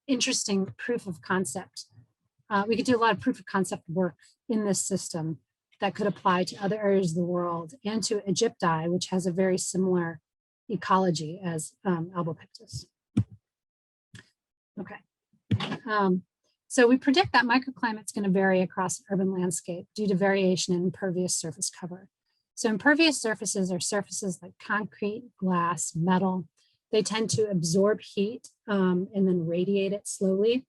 interesting proof of concept. We could do a lot of proof of concept work in this system that could apply to other areas of the world and to Aegypti, which has a very similar ecology as albopictus. Okay. So we predict that microclimate is going to vary across urban landscape due to variation in impervious surface cover. So impervious surfaces are surfaces like concrete, glass, metal. They tend to absorb heat and then radiate it slowly.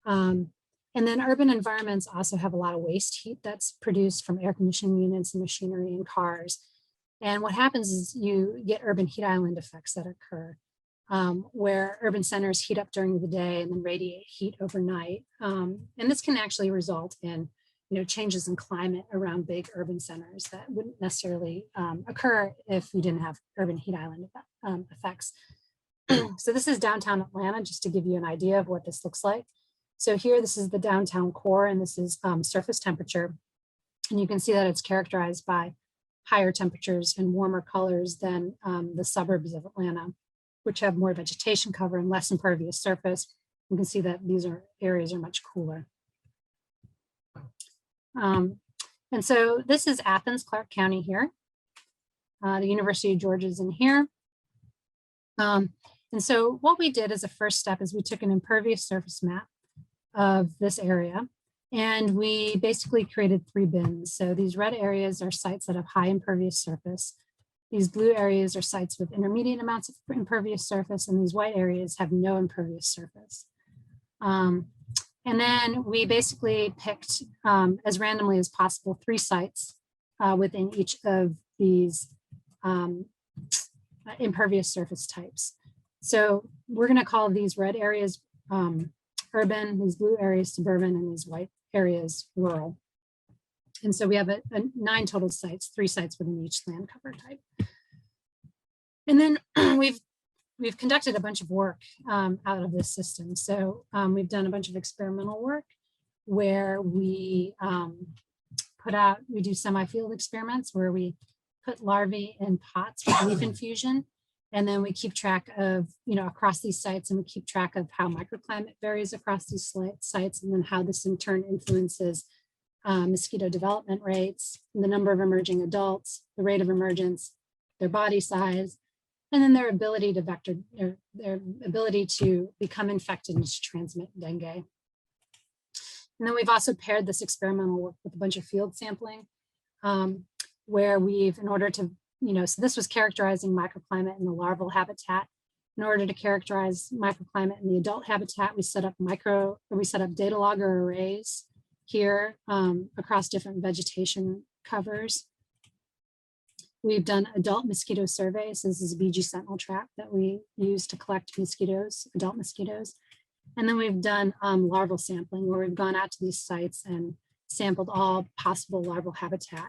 And then urban environments also have a lot of waste heat that's produced from air conditioning units and machinery and cars. And what happens is you get urban heat island effects that occur, where urban centers heat up during the day and then radiate heat overnight. And this can actually result in changes in climate around big urban centers that wouldn't necessarily occur if you didn't have urban heat island effects. So this is downtown Atlanta, just to give you an idea of what this looks like. So here, this is the downtown core, and this is surface temperature. And you can see that it's characterized by higher temperatures and warmer colors than the suburbs of Atlanta, which have more vegetation cover and less impervious surface. You can see that these areas are much cooler. And so this is Athens, Clark County here. The University of Georgia is in here. And so what we did as a first step is we took an impervious surface map of this area, and we basically created 3 bins. So these red areas are sites that have high impervious surface. These blue areas are sites with intermediate amounts of impervious surface, and these white areas have no impervious surface. And then we basically picked, as randomly as possible, 3 sites within each of these impervious surface types. So we're going to call these red areas urban, these blue areas suburban, and these white areas rural. And so we have 9 total sites, 3 sites within each land cover type. And then we've conducted a bunch of work out of this system. So we've done a bunch of experimental work where we do semi-field experiments where we put larvae in pots with leaf infusion. And then we keep track of, across these sites, and we keep track of how microclimate varies across these sites, and then how this in turn influences mosquito development rates, the number of emerging adults, the rate of emergence, their body size, and then their ability to vector, their ability to become infected and to transmit dengue. And then we've also paired this experimental work with a bunch of field sampling, where we've, in order to, so this was characterizing microclimate in the larval habitat. In order to characterize microclimate in the adult habitat, we set up data logger arrays here across different vegetation covers. We've done adult mosquito surveys. This is a BG Sentinel trap that we use to collect mosquitoes, adult mosquitoes. And then we've done larval sampling, where we've gone out to these sites and sampled all possible larval habitat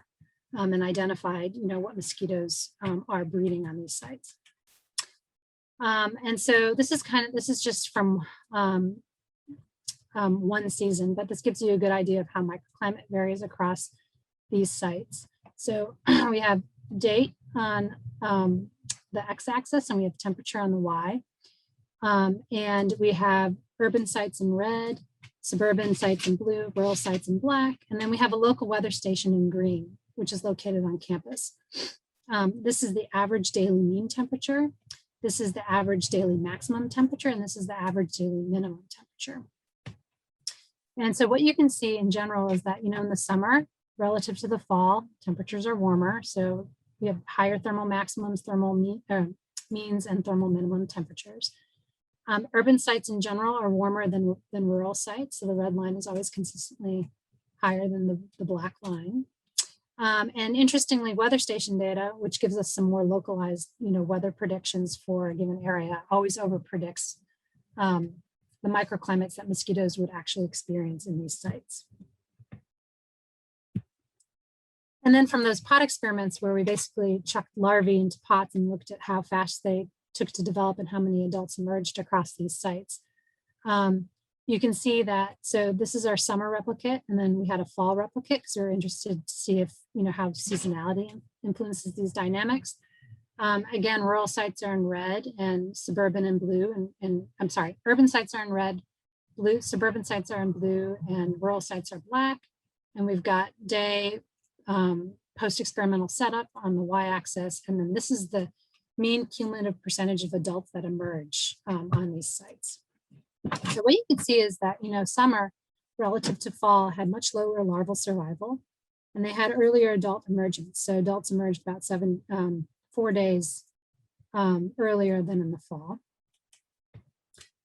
and identified, what mosquitoes are breeding on these sites. And so this is just from one season, but this gives you a good idea of how microclimate varies across these sites. So we have date on the x-axis, and we have temperature on the y. And we have urban sites in red, suburban sites in blue, rural sites in black, and then we have a local weather station in green, which is located on campus. This is the average daily mean temperature. This is the average daily maximum temperature, and this is the average daily minimum temperature. And so what you can see in general is that, in the summer, relative to the fall, temperatures are warmer. So we have higher thermal maximums, thermal means, and thermal minimum temperatures. Urban sites in general are warmer than rural sites. So the red line is always consistently higher than the black line. And interestingly, weather station data, which gives us some more localized, weather predictions for a given area, always overpredicts the microclimates that mosquitoes would actually experience in these sites. And then from those pot experiments where we basically chucked larvae into pots and looked at how fast they took to develop and how many adults emerged across these sites, you can see that, so this is our summer replicate, and then we had a fall replicate because we're interested to see if, how seasonality influences these dynamics. Again, rural sites are in red and suburban in blue, and I'm sorry, urban sites are in red, blue, suburban sites are in blue, and rural sites are black. And we've got day post-experimental setup on the y-axis, and then this is the mean cumulative percentage of adults that emerge on these sites. So what you can see is that, summer relative to fall had much lower larval survival, and they had earlier adult emergence. So adults emerged about 4 days earlier than in the fall.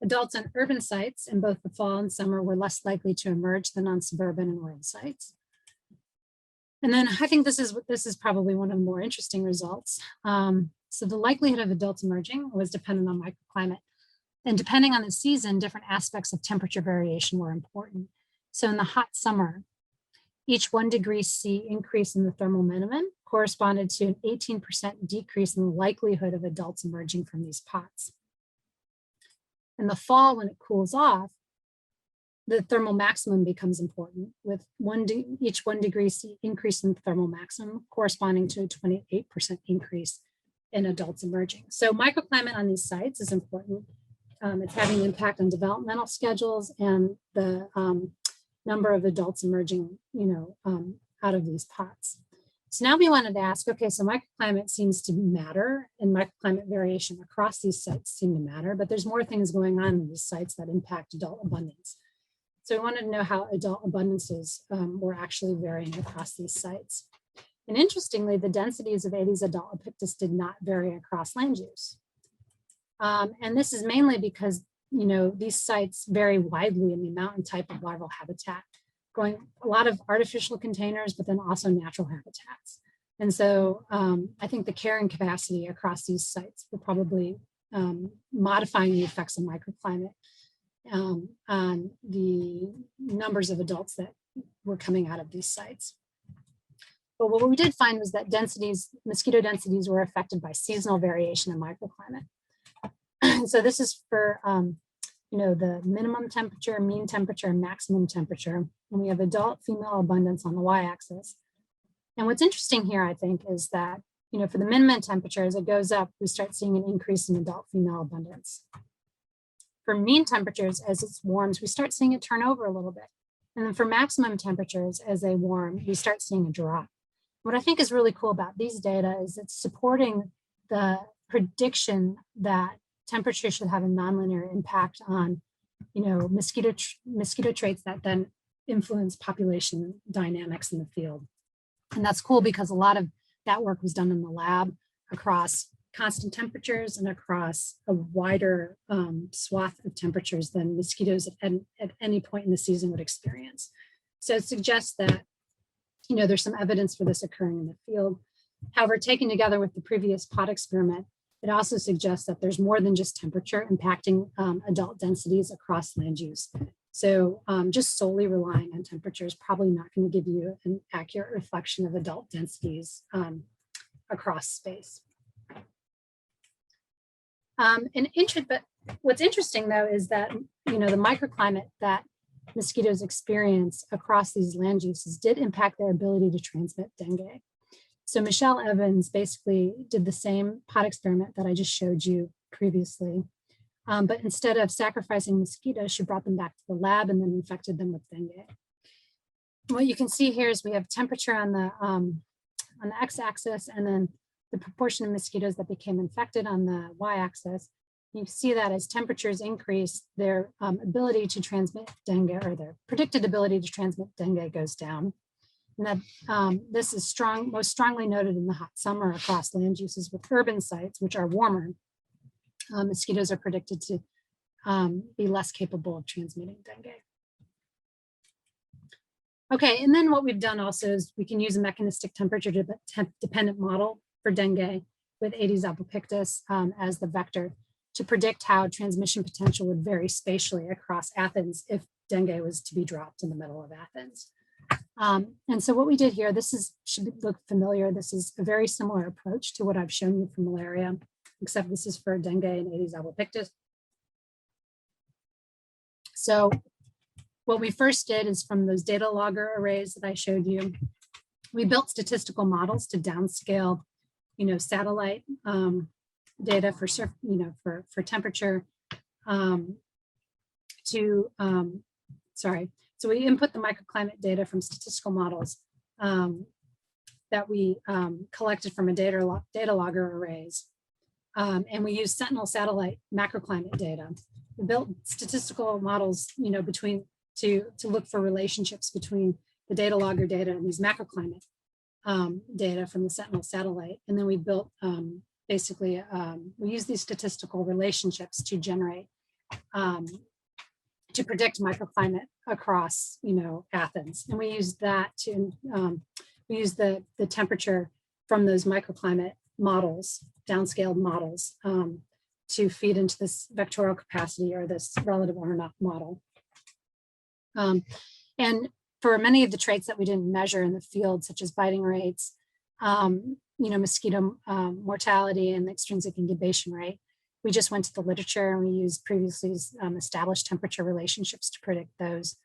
Adults on urban sites in both the fall and summer were less likely to emerge than on suburban and rural sites. And then I think this is probably one of the more interesting results. So the likelihood of adults emerging was dependent on microclimate. And depending on the season, different aspects of temperature variation were important. So in the hot summer, each 1 degree C increase in the thermal minimum corresponded to an 18% decrease in the likelihood of adults emerging from these pots. In the fall, when it cools off, the thermal maximum becomes important, with each 1 degree C increase in the thermal maximum corresponding to a 28% increase in adults emerging. So microclimate on these sites is important. It's having an impact on developmental schedules and the number of adults emerging, out of these pots. So now we wanted to ask, okay, so microclimate seems to matter, and microclimate variation across these sites seem to matter, but there's more things going on in these sites that impact adult abundance. So we wanted to know how adult abundances were actually varying across these sites. And interestingly, the densities of Aedes adult-opictus did not vary across land use. And this is mainly because, these sites vary widely in the amount and type of larval habitat, going a lot of artificial containers, but then also natural habitats. And so I think the carrying capacity across these sites were probably modifying the effects of microclimate on the numbers of adults that were coming out of these sites. But what we did find was that mosquito densities were affected by seasonal variation in microclimate. So this is for, the minimum temperature, mean temperature, and maximum temperature. And we have adult female abundance on the y-axis. And what's interesting here, I think, is that, for the minimum temperature, as it goes up, we start seeing an increase in adult female abundance. For mean temperatures, as it warms, we start seeing it turn over a little bit. And then for maximum temperatures, as they warm, we start seeing a drop. What I think is really cool about these data is it's supporting the prediction that temperature should have a nonlinear impact on, mosquito traits that then influence population dynamics in the field. And that's cool because a lot of that work was done in the lab across constant temperatures and across a wider swath of temperatures than mosquitoes at any point in the season would experience. So it suggests that, there's some evidence for this occurring in the field. However, taken together with the previous pot experiment, it also suggests that there's more than just temperature impacting adult densities across land use. So just solely relying on temperature is probably not going to give you an accurate reflection of adult densities across space. But what's interesting, though, is that the microclimate that mosquitoes experience across these land uses did impact their ability to transmit dengue. So Michelle Evans basically did the same pot experiment that I just showed you previously, But instead of sacrificing mosquitoes, she brought them back to the lab and then infected them with dengue. What you can see here is we have temperature on the x-axis, and then the proportion of mosquitoes that became infected on the y-axis. You can see that as temperatures increase, their ability to transmit dengue, or their predicted ability to transmit dengue, goes down. And that this is most strongly noted in the hot summer across land uses with urban sites, which are warmer. Mosquitoes are predicted to be less capable of transmitting dengue. Okay, and then what we've done also is we can use a mechanistic temperature dependent model for dengue with Aedes albopictus as the vector to predict how transmission potential would vary spatially across Athens if dengue was to be dropped in the middle of Athens. And so what we did here, should look familiar. This is a very similar approach to what I've shown you for malaria, except this is for dengue and Aedes albopictus. So what we first did is, from those data logger arrays that I showed you, we built statistical models to downscale, satellite data for temperature So we input the microclimate data from statistical models that we collected from a data logger arrays. And we use Sentinel satellite macroclimate data. We built statistical models, to look for relationships between the data logger data and these macroclimate data from the Sentinel satellite. And then we built we use these statistical relationships to generate, to predict microclimate across, Athens. And we use that to, we use the temperature from those microclimate models, downscaled models, to feed into this vectorial capacity, or this relative R0 model. And for many of the traits that we didn't measure in the field, such as biting rates, mosquito mortality and extrinsic incubation rate, we just went to the literature and we used previously established temperature relationships to predict those.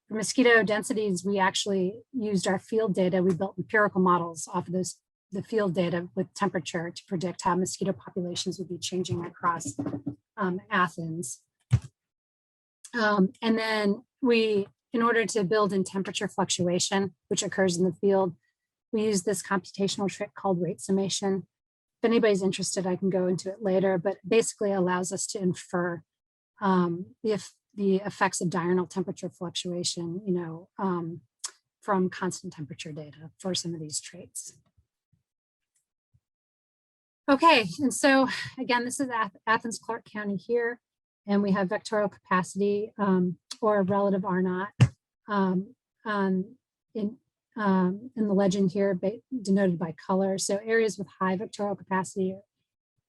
For mosquito densities, we actually used our field data. We built empirical models off of the field data with temperature to predict how mosquito populations would be changing across Athens. And then in order to build in temperature fluctuation, which occurs in the field, we use this computational trick called rate summation. If anybody's interested, I can go into it later, but basically allows us to infer the effects of diurnal temperature fluctuation, from constant temperature data for some of these traits. Okay, and so again, this is Athens, Clark County here, and we have vectorial capacity or relative R0 in the legend here, denoted by color. So areas with high vectorial capacity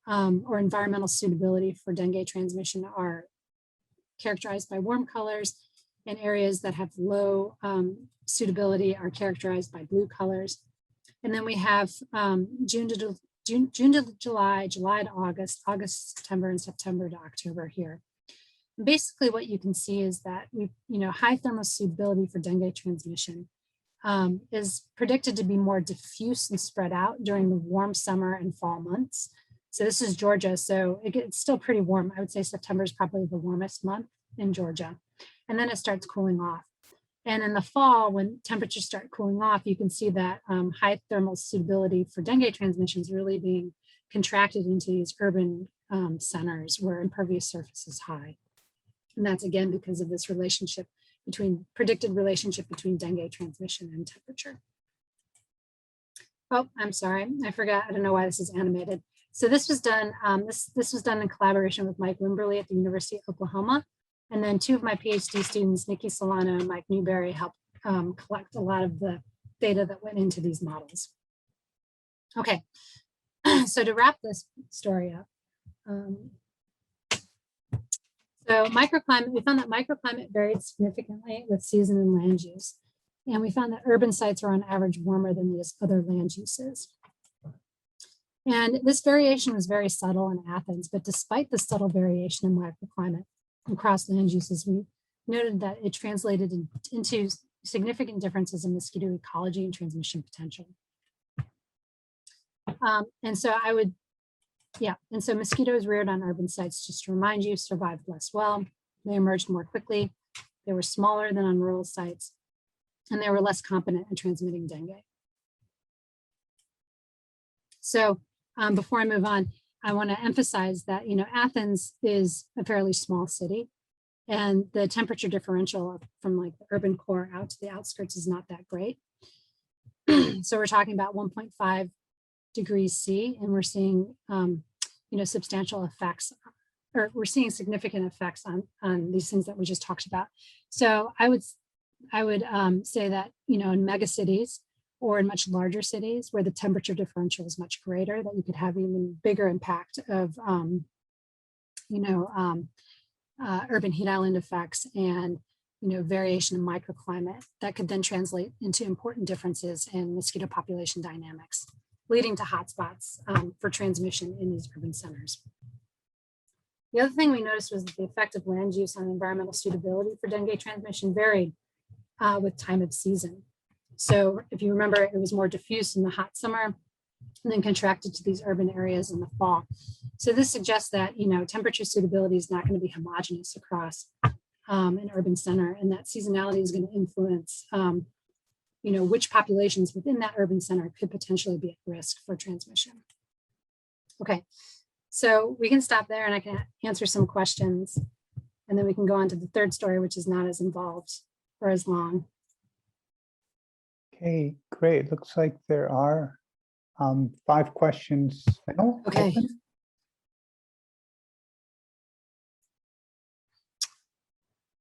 or environmental suitability for dengue transmission are characterized by warm colors, and areas that have low suitability are characterized by blue colors. And then we have June to July, July to August, August, September, and September to October here. And basically what you can see is that high thermal suitability for dengue transmission is predicted to be more diffuse and spread out during the warm summer and fall months. So this is Georgia, so it's still pretty warm. I would say September is probably the warmest month in Georgia. And then it starts cooling off. And in the fall, when temperatures start cooling off, you can see that high thermal suitability for dengue transmission is really being contracted into these urban centers where impervious surface is high. And that's again because of this predicted relationship between dengue transmission and temperature. Oh, I'm sorry, I forgot. I don't know why this is animated. So this was done. This was done in collaboration with Mike Wimberly at the University of Oklahoma, and then two of my PhD students, Nikki Solano and Mike Newberry, helped collect a lot of the data that went into these models. Okay, so to wrap this story up. So microclimate, we found that microclimate varied significantly with season and land use. And we found that urban sites are on average warmer than these other land uses. And this variation was very subtle in Athens, but despite the subtle variation in microclimate across land uses, we noted that it translated into significant differences in mosquito ecology and transmission potential. And so I would Yeah, and so mosquitoes reared on urban sites, just to remind you, survived less well. They emerged more quickly. They were smaller than on rural sites, and they were less competent in transmitting dengue. So before I move on, I want to emphasize that, Athens is a fairly small city, and the temperature differential from like the urban core out to the outskirts is not that great. So we're talking about 1.5 degrees C, and we're seeing, substantial effects, or we're seeing significant effects on these things that we just talked about. So I would say that, in megacities or in much larger cities where the temperature differential is much greater, that you could have even bigger impact of, urban heat island effects and, variation in microclimate that could then translate into important differences in mosquito population dynamics, leading to hotspots for transmission in these urban centers. The other thing we noticed was that the effect of land use on environmental suitability for dengue transmission varied with time of season. So if you remember, it was more diffuse in the hot summer and then contracted to these urban areas in the fall. So this suggests that, temperature suitability is not going to be homogeneous across an urban center, and that seasonality is going to influence, which populations within that urban center could potentially be at risk for transmission. Okay, so we can stop there and I can answer some questions, and then we can go on to the third story, which is not as involved or as long. Okay, great. Looks like there are 5 questions now. Okay. Open.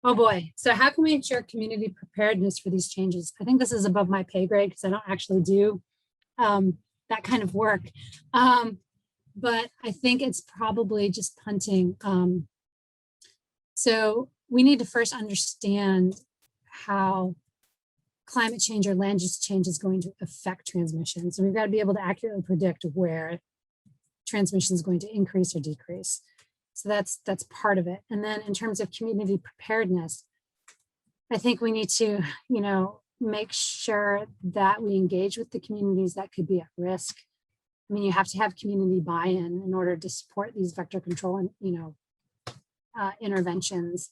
Oh boy. So how can we ensure community preparedness for these changes? I think this is above my pay grade because I don't actually do that kind of work. But I think it's probably just punting. So we need to first understand how climate change or land use change is going to affect transmission. So we've got to be able to accurately predict where transmission is going to increase or decrease. So that's part of it. And then in terms of community preparedness, I think we need to, make sure that we engage with the communities that could be at risk. I mean, you have to have community buy-in in order to support these vector control and, interventions.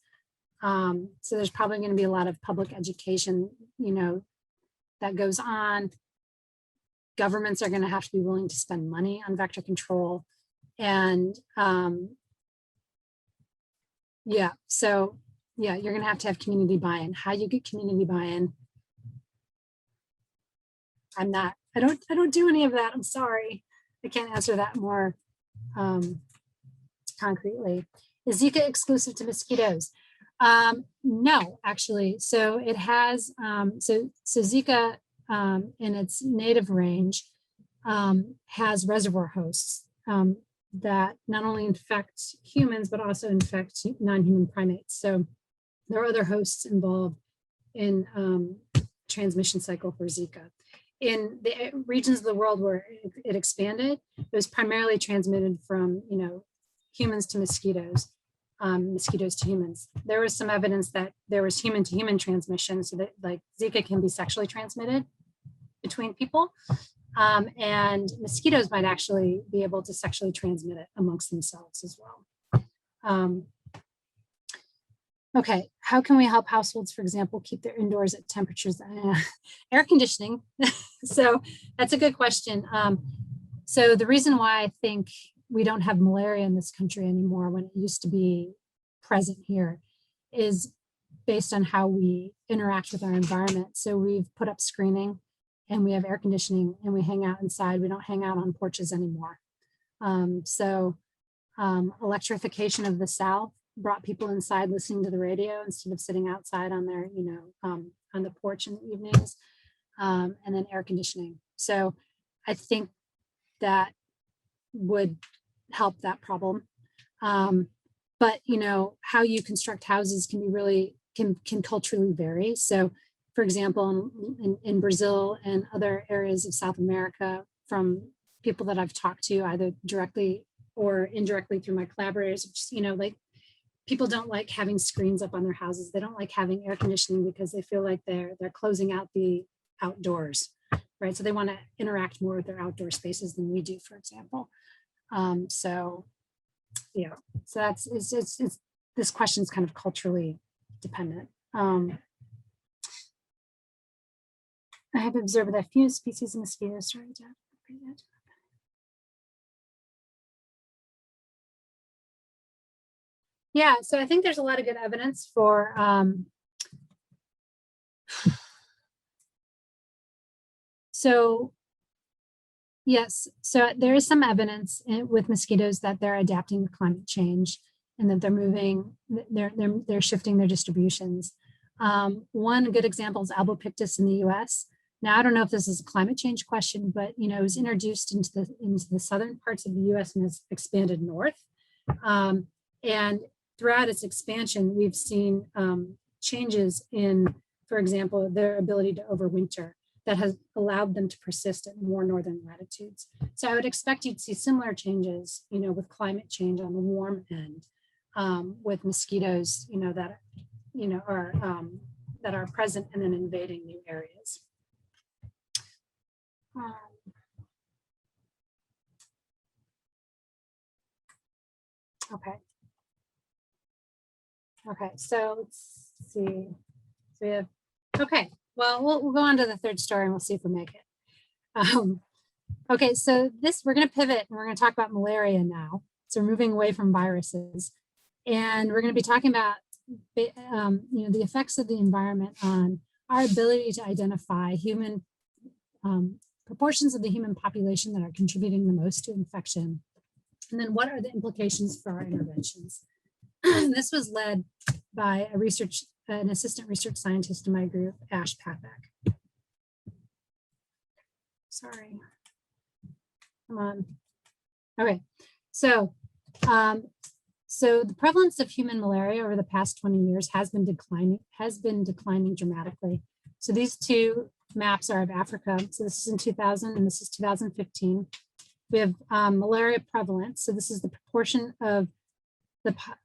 So there's probably going to be a lot of public education, that goes on. Governments are going to have to be willing to spend money on vector control. And you're going to have community buy-in. How you get community buy-in? I don't do any of that. I'm sorry. I can't answer that more concretely. Is Zika exclusive to mosquitoes? No, actually. So it has, so Zika in its native range has reservoir hosts that not only infect humans, but also infect non-human primates. So there are other hosts involved in transmission cycle for Zika. In the regions of the world where it expanded, it was primarily transmitted from, humans to mosquitoes, mosquitoes to humans. There was some evidence that there was human-to-human transmission, so that like Zika can be sexually transmitted between people. And mosquitoes might actually be able to sexually transmit it amongst themselves as well. Okay, how can we help households, for example, keep their indoors at temperatures? Air conditioning. So that's a good question. So the reason why I think we don't have malaria in this country anymore when it used to be present here is based on how we interact with our environment. So we've put up screening and we have air conditioning and we hang out inside. We don't hang out on porches anymore. Electrification of the South brought people inside listening to the radio instead of sitting outside on their, on the porch in the evenings, and then air conditioning. So I think that would help that problem. But, how you construct houses can be really, can culturally vary. So for example, in Brazil and other areas of South America, from people that I've talked to either directly or indirectly through my collaborators, just, like people don't like having screens up on their houses. They don't like having air conditioning because they feel like they're closing out the outdoors, right? So they want to interact more with their outdoor spaces than we do, for example. So that's this question is kind of culturally dependent. I have observed that a few species of mosquitoes started to yeah, so I think there's a lot of good evidence for yes, so there is some evidence with mosquitoes that they're adapting to climate change and that they're moving, they're shifting their distributions. One good example is Albopictus in the US. Now, I don't know if this is a climate change question, but it was introduced into the southern parts of the US and has expanded north. And throughout its expansion, we've seen changes in, for example, their ability to overwinter that has allowed them to persist at more northern latitudes. So I would expect you to see similar changes, with climate change on the warm end, with mosquitoes, that are present and then invading new areas. Okay, so let's see. So we have, okay, well, we'll go on to the third story and we'll see if we make it. Okay, so we're going to pivot and we're going to talk about malaria now. So we're moving away from viruses, and we're going to be talking about the effects of the environment on our ability to identify human proportions of the human population that are contributing the most to infection, and then what are the implications for our interventions. This was led by an assistant research scientist in my group, Ash Pathak. Sorry. Come on. Okay, so the prevalence of human malaria over the past 20 years has been declining dramatically. So these two maps are of Africa. So this is in 2000 and this is 2015. We have malaria prevalence. So this is the proportion of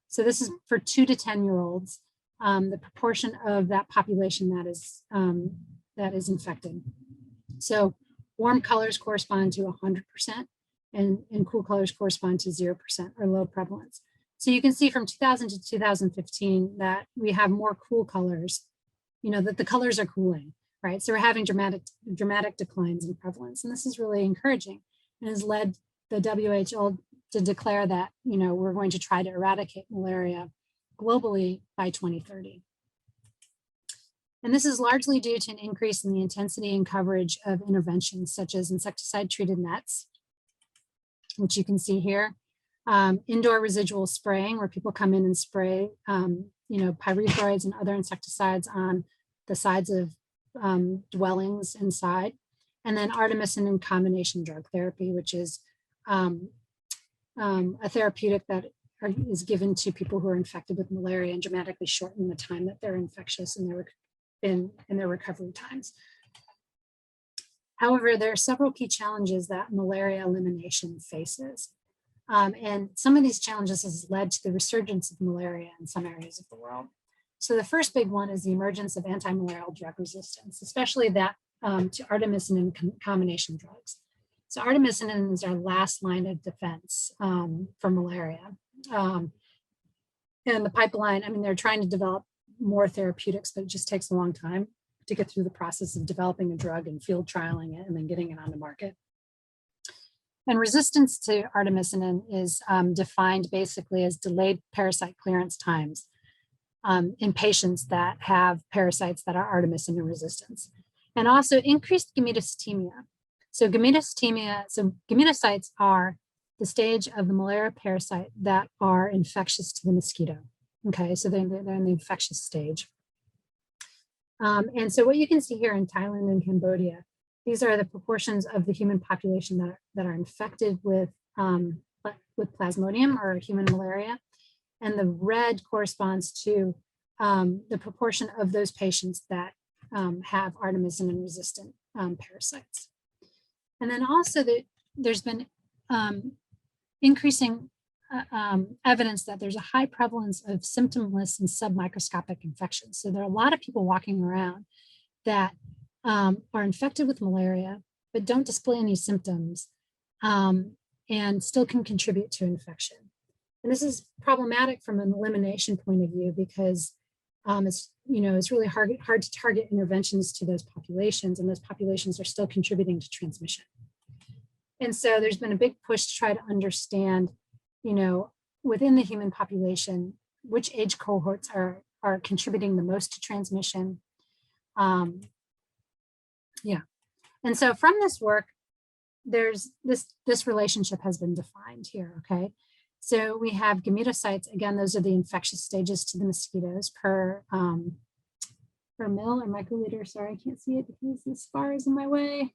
so this is for 2 to 10-year-olds, the proportion of that population that is infected. So warm colors correspond to 100%, and cool colors correspond to 0% or low prevalence. So you can see from 2000 to 2015 that we have more cool colors, that the colors are cooling, right? So we're having dramatic declines in prevalence, and this is really encouraging and has led the WHO to declare that, we're going to try to eradicate malaria globally by 2030. And this is largely due to an increase in the intensity and coverage of interventions such as insecticide-treated nets, which you can see here, indoor residual spraying, where people come in and spray, pyrethroids and other insecticides on the sides of dwellings inside, and then artemisinin and combination drug therapy, which is a therapeutic that is given to people who are infected with malaria and dramatically shorten the time that they're infectious and in their recovery times. However, there are several key challenges that malaria elimination faces. And some of these challenges has led to the resurgence of malaria in some areas of the world. So the first big one is the emergence of anti-malarial drug resistance, especially that to artemisinin combination drugs. So artemisinin is our last line of defense for malaria. And the pipeline, they're trying to develop more therapeutics, but it just takes a long time to get through the process of developing a drug and field trialing it and then getting it on the market. And resistance to artemisinin is defined basically as delayed parasite clearance times in patients that have parasites that are artemisinin resistant, and also increased gametocytemia. So gametocytes are the stage of the malaria parasite that are infectious to the mosquito. Okay, so they're in the infectious stage. And so what you can see here in Thailand and Cambodia, these are the proportions of the human population that are infected with plasmodium or human malaria. And the red corresponds to the proportion of those patients that have artemisinin resistant parasites. And then also there's been increasing evidence that there's a high prevalence of symptomless and submicroscopic infections. So there are a lot of people walking around that are infected with malaria, but don't display any symptoms. And and still can contribute to infection. And this is problematic from an elimination point of view because it's really hard to target interventions to those populations, and those populations are still contributing to transmission. And so there's been a big push to try to understand, within the human population, which age cohorts are contributing the most to transmission. And so from this work, there's this relationship has been defined here, okay? So we have gametocytes, again, those are the infectious stages to the mosquitoes per mil or microliter, sorry, I can't see it because this bar is in my way,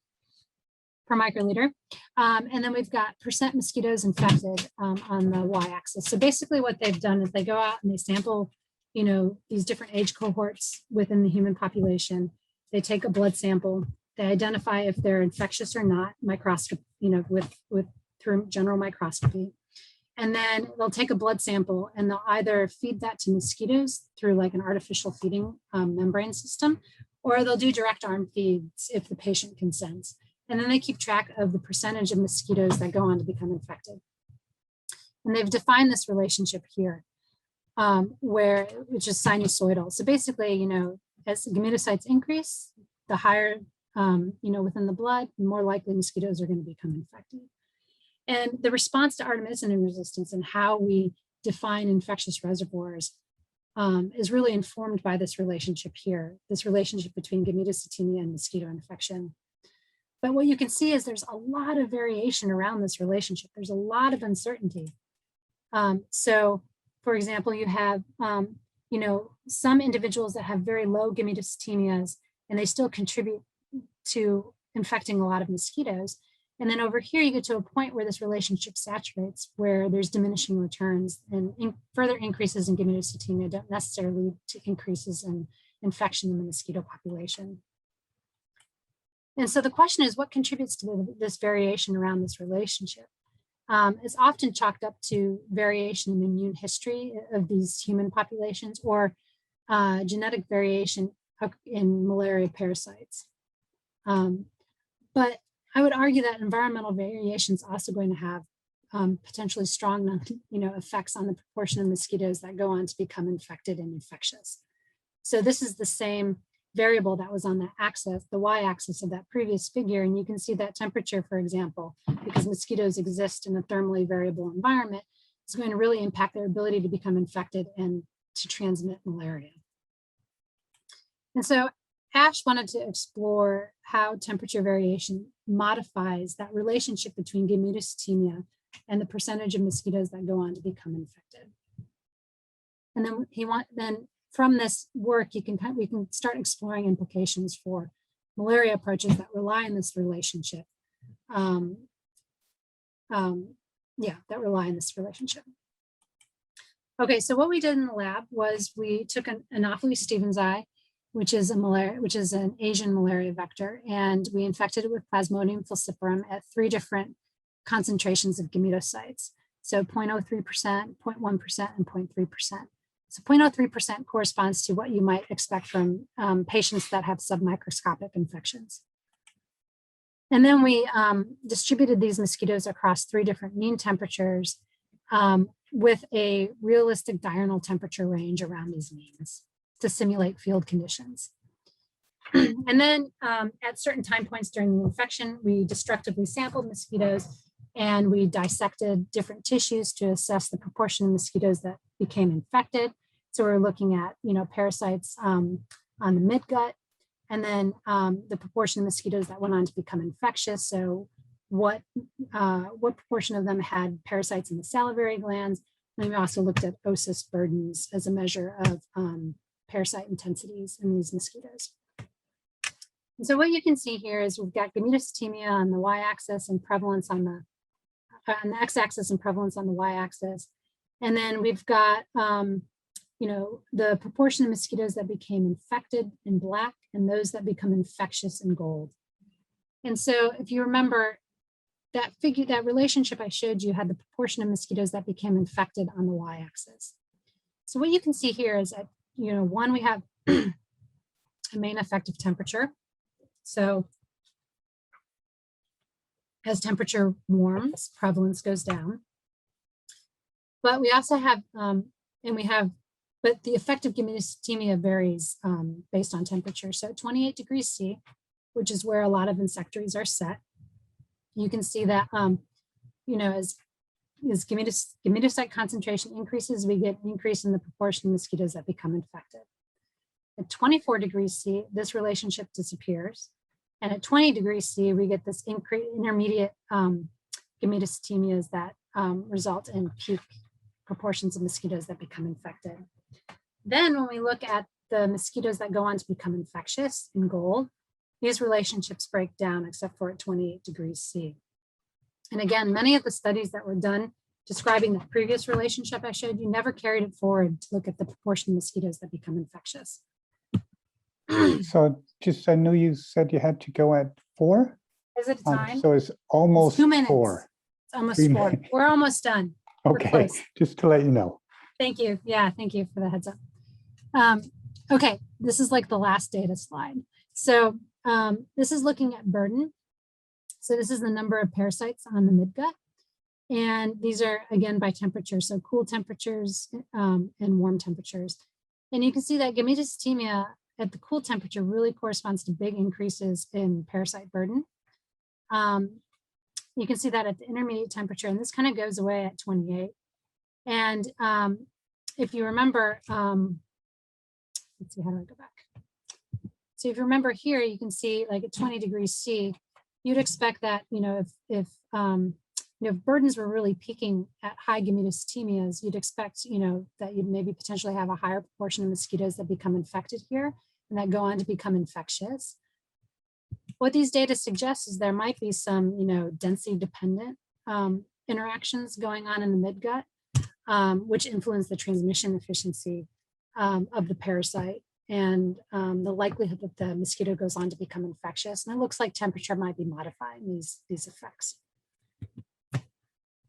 per microliter. And then we've got percent mosquitoes infected on the y-axis. So basically what they've done is they go out and they sample, these different age cohorts within the human population. They take a blood sample, they identify if they're infectious or not, microscopy, through general microscopy. And then they'll take a blood sample and they'll either feed that to mosquitoes through like an artificial feeding membrane system, or they'll do direct arm feeds if the patient consents. And then they keep track of the percentage of mosquitoes that go on to become infected. And they've defined this relationship here, which is sinusoidal. So basically, as gametocytes increase, the higher, within the blood, the more likely mosquitoes are going to become infected. And the response to artemisinin resistance and how we define infectious reservoirs is really informed by this relationship here, this relationship between gametocytemia and mosquito infection. But what you can see is there's a lot of variation around this relationship. There's a lot of uncertainty. So, for example, you have, some individuals that have very low gametocytemias and they still contribute to infecting a lot of mosquitoes. And then over here, you get to a point where this relationship saturates, where there's diminishing returns, and further increases in gametocytemia don't necessarily lead to increases in infection in the mosquito population. And so the question is, what contributes to this variation around this relationship? It's often chalked up to variation in immune history of these human populations, or genetic variation in malaria parasites. But I would argue that environmental variation is also going to have potentially strong, effects on the proportion of mosquitoes that go on to become infected and infectious. So this is the same variable that was on the axis, the y-axis of that previous figure, and you can see that temperature, for example, because mosquitoes exist in a thermally variable environment, is going to really impact their ability to become infected and to transmit malaria. And so Ash wanted to explore how temperature variation modifies that relationship between gametocytemia and the percentage of mosquitoes that go on to become infected. And then from this work, we can start exploring implications for malaria approaches that rely on this relationship. Okay, so what we did in the lab was we took an Anopheles stevens eye, which is an Asian malaria vector, and we infected it with Plasmodium falciparum at 3 different concentrations of gametocytes. So 0.03%, 0.1%, and 0.3%. So 0.03% corresponds to what you might expect from patients that have submicroscopic infections. And then we distributed these mosquitoes across 3 different mean temperatures with a realistic diurnal temperature range around these means to simulate field conditions. And then at certain time points during the infection, we destructively sampled mosquitoes and we dissected different tissues to assess the proportion of mosquitoes that became infected. So we're looking at, parasites on the midgut, and then the proportion of mosquitoes that went on to become infectious. So what proportion of them had parasites in the salivary glands. And we also looked at osis burdens as a measure of parasite intensities in these mosquitoes. And so what you can see here is we've got gametocytemia on the y-axis and prevalence on the x-axis and prevalence on the y-axis. And then we've got, the proportion of mosquitoes that became infected in black and those that become infectious in gold. And so if you remember that relationship I showed you had the proportion of mosquitoes that became infected on the y-axis. So what you can see here is that, one, we have a main effective temperature. So As temperature warms, prevalence goes down. But we also have, but the effect of gymnostemia varies based on temperature. So at 28 degrees C, which is where a lot of insectaries are set, you can see that, as gametocyte concentration increases, we get an increase in the proportion of mosquitoes that become infected. At 24 degrees C, this relationship disappears. And at 20 degrees C, we get this intermediate gametostemia that result in peak proportions of mosquitoes that become infected. Then when we look at the mosquitoes that go on to become infectious in gold, these relationships break down except for at 28 degrees C. And again, many of the studies that were done describing the previous relationship I showed you never carried it forward to look at the proportion of mosquitoes that become infectious. So just, I know you said you had to go at 4. Is it time? So it's almost 2 minutes. 4. It's almost 3 4. minutes. We're almost done. Okay, just to let you know. Thank you. Yeah, thank you for the heads up. Okay, this is like the last data slide. So this is looking at burden. So this is the number of parasites on the midgut. And these are, again, by temperature. So cool temperatures and warm temperatures. And you can see that gametostemia at the cool temperature really corresponds to big increases in parasite burden. You can see that at the intermediate temperature, and this kind of goes away at 28. And if you remember, let's see, how do I go back? So if you remember here, you can see like at 20 degrees C, you'd expect that, if burdens were really peaking at high gametostemias, you'd expect, that you'd maybe potentially have a higher proportion of mosquitoes that become infected here and that go on to become infectious. What these data suggest is there might be some, density dependent interactions going on in the midgut, which influence the transmission efficiency of the parasite and the likelihood that the mosquito goes on to become infectious. And it looks like temperature might be modifying these effects.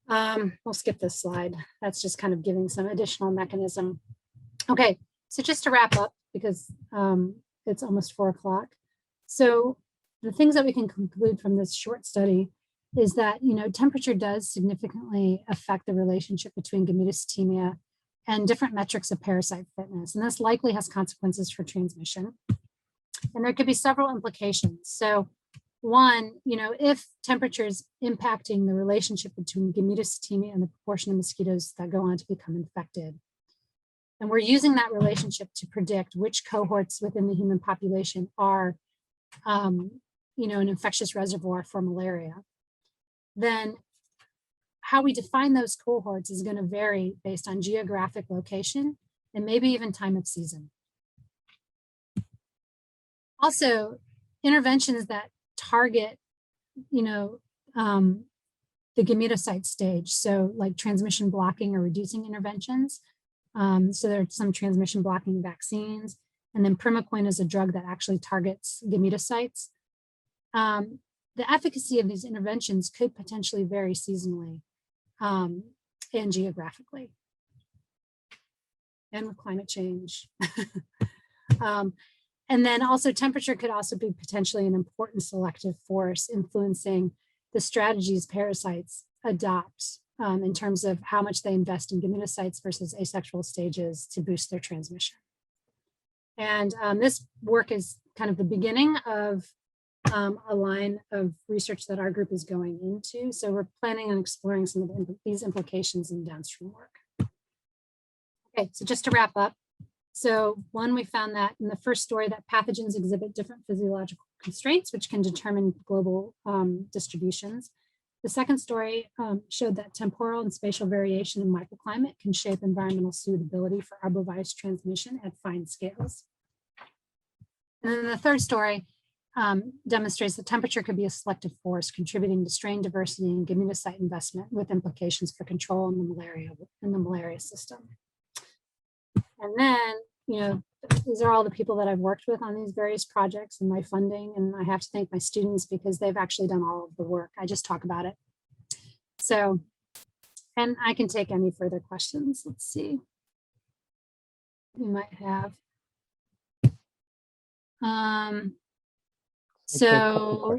We'll skip this slide. That's just kind of giving some additional mechanism. Okay, so just to wrap up, because it's almost 4 o'clock. So the things that we can conclude from this short study is that, temperature does significantly affect the relationship between gametostemia and different metrics of parasite fitness. And this likely has consequences for transmission. And there could be several implications. So one, if temperature is impacting the relationship between gametostemia and the proportion of mosquitoes that go on to become infected, and we're using that relationship to predict which cohorts within the human population are, an infectious reservoir for malaria, then how we define those cohorts is going to vary based on geographic location and maybe even time of season. Also, interventions that target, the gametocyte stage, so like transmission blocking or reducing interventions. So there are some transmission blocking vaccines, and then primaquine is a drug that actually targets gametocytes. The efficacy of these interventions could potentially vary seasonally and geographically, and with climate change. And then also temperature could also be potentially an important selective force influencing the strategies parasites adopt in terms of how much they invest in gametocytes versus asexual stages to boost their transmission. And this work is kind of the beginning of a line of research that our group is going into. So we're planning on exploring some of these implications in downstream work. Okay, so just to wrap up. So one, we found that in the first story that pathogens exhibit different physiological constraints, which can determine global distributions. The second story showed that temporal and spatial variation in microclimate can shape environmental suitability for arbovirus transmission at fine scales. And then the third story demonstrates that temperature could be a selective force contributing to strain diversity and gametocyte investment with implications for control in the malaria system. And then, these are all the people that I've worked with on these various projects and my funding. And I have to thank my students because they've actually done all of the work. I just talk about it. So, and I can take any further questions. Let's see. We might have. So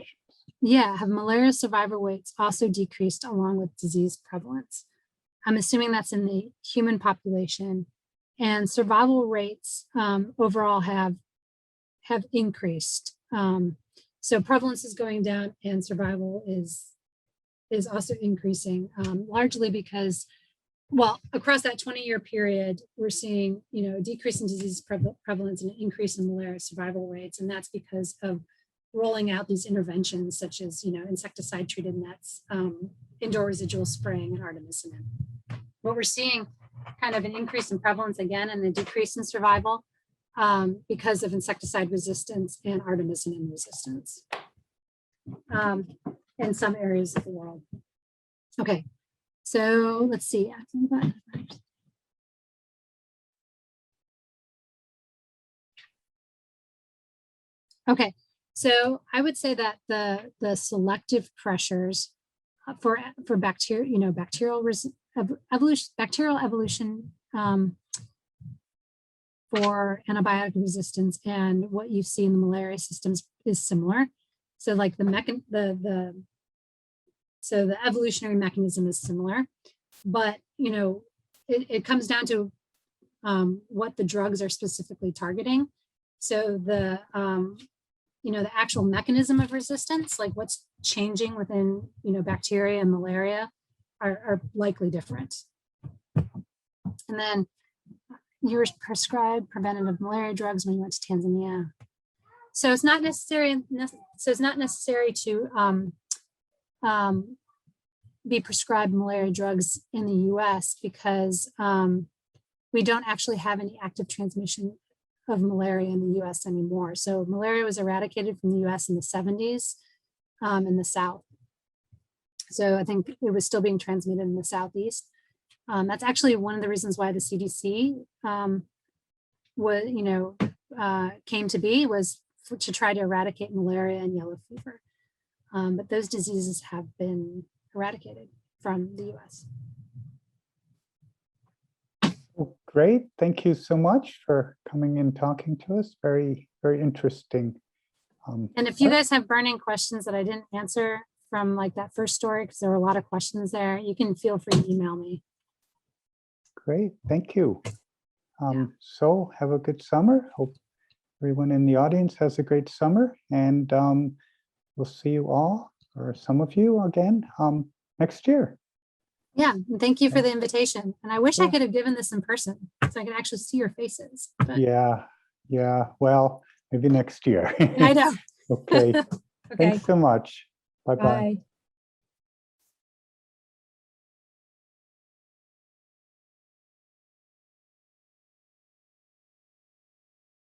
Yeah, have malaria survivor rates also decreased along with disease prevalence? I'm assuming that's in the human population, and survival rates overall have increased. So prevalence is going down and survival is also increasing, largely because, well, across that 20-year period, we're seeing, a decrease in disease prevalence and an increase in malaria survival rates. And that's because of rolling out these interventions such as, insecticide treated nets, indoor residual spraying, and artemisinin. What we're seeing kind of an increase in prevalence again and a decrease in survival because of insecticide resistance and artemisinin resistance in some areas of the world. Okay, so let's see. Okay, so I would say that the selective pressures for bacterial evolution for antibiotic resistance and what you see in the malaria systems is similar. So like so the evolutionary mechanism is similar, but it comes down to what the drugs are specifically targeting. So the the actual mechanism of resistance, like what's changing within bacteria and malaria, are likely different. And then you were prescribed preventative malaria drugs when you went to Tanzania. So it's not necessary. So it's not necessary to be prescribed malaria drugs in the U.S. because we don't actually have any active transmission of malaria in the U.S. anymore. So malaria was eradicated from the U.S. in the 70s in the South. So I think it was still being transmitted in the Southeast. That's actually one of the reasons why the CDC came to be, was to try to eradicate malaria and yellow fever. But those diseases have been eradicated from the US. Well, great. Thank you so much for coming and talking to us. Very, very interesting. And if you guys have burning questions that I didn't answer from like that first story, because there were a lot of questions there, you can feel free to email me. Great. Thank you. So have a good summer. Hope everyone in the audience has a great summer, and we'll see you all, or some of you again, next year. Yeah, and thank you for the invitation. And I wish I could have given this in person so I could actually see your faces. But... Yeah. Well, maybe next year. I know. Okay. Okay. Thanks so much. Bye-bye. Bye.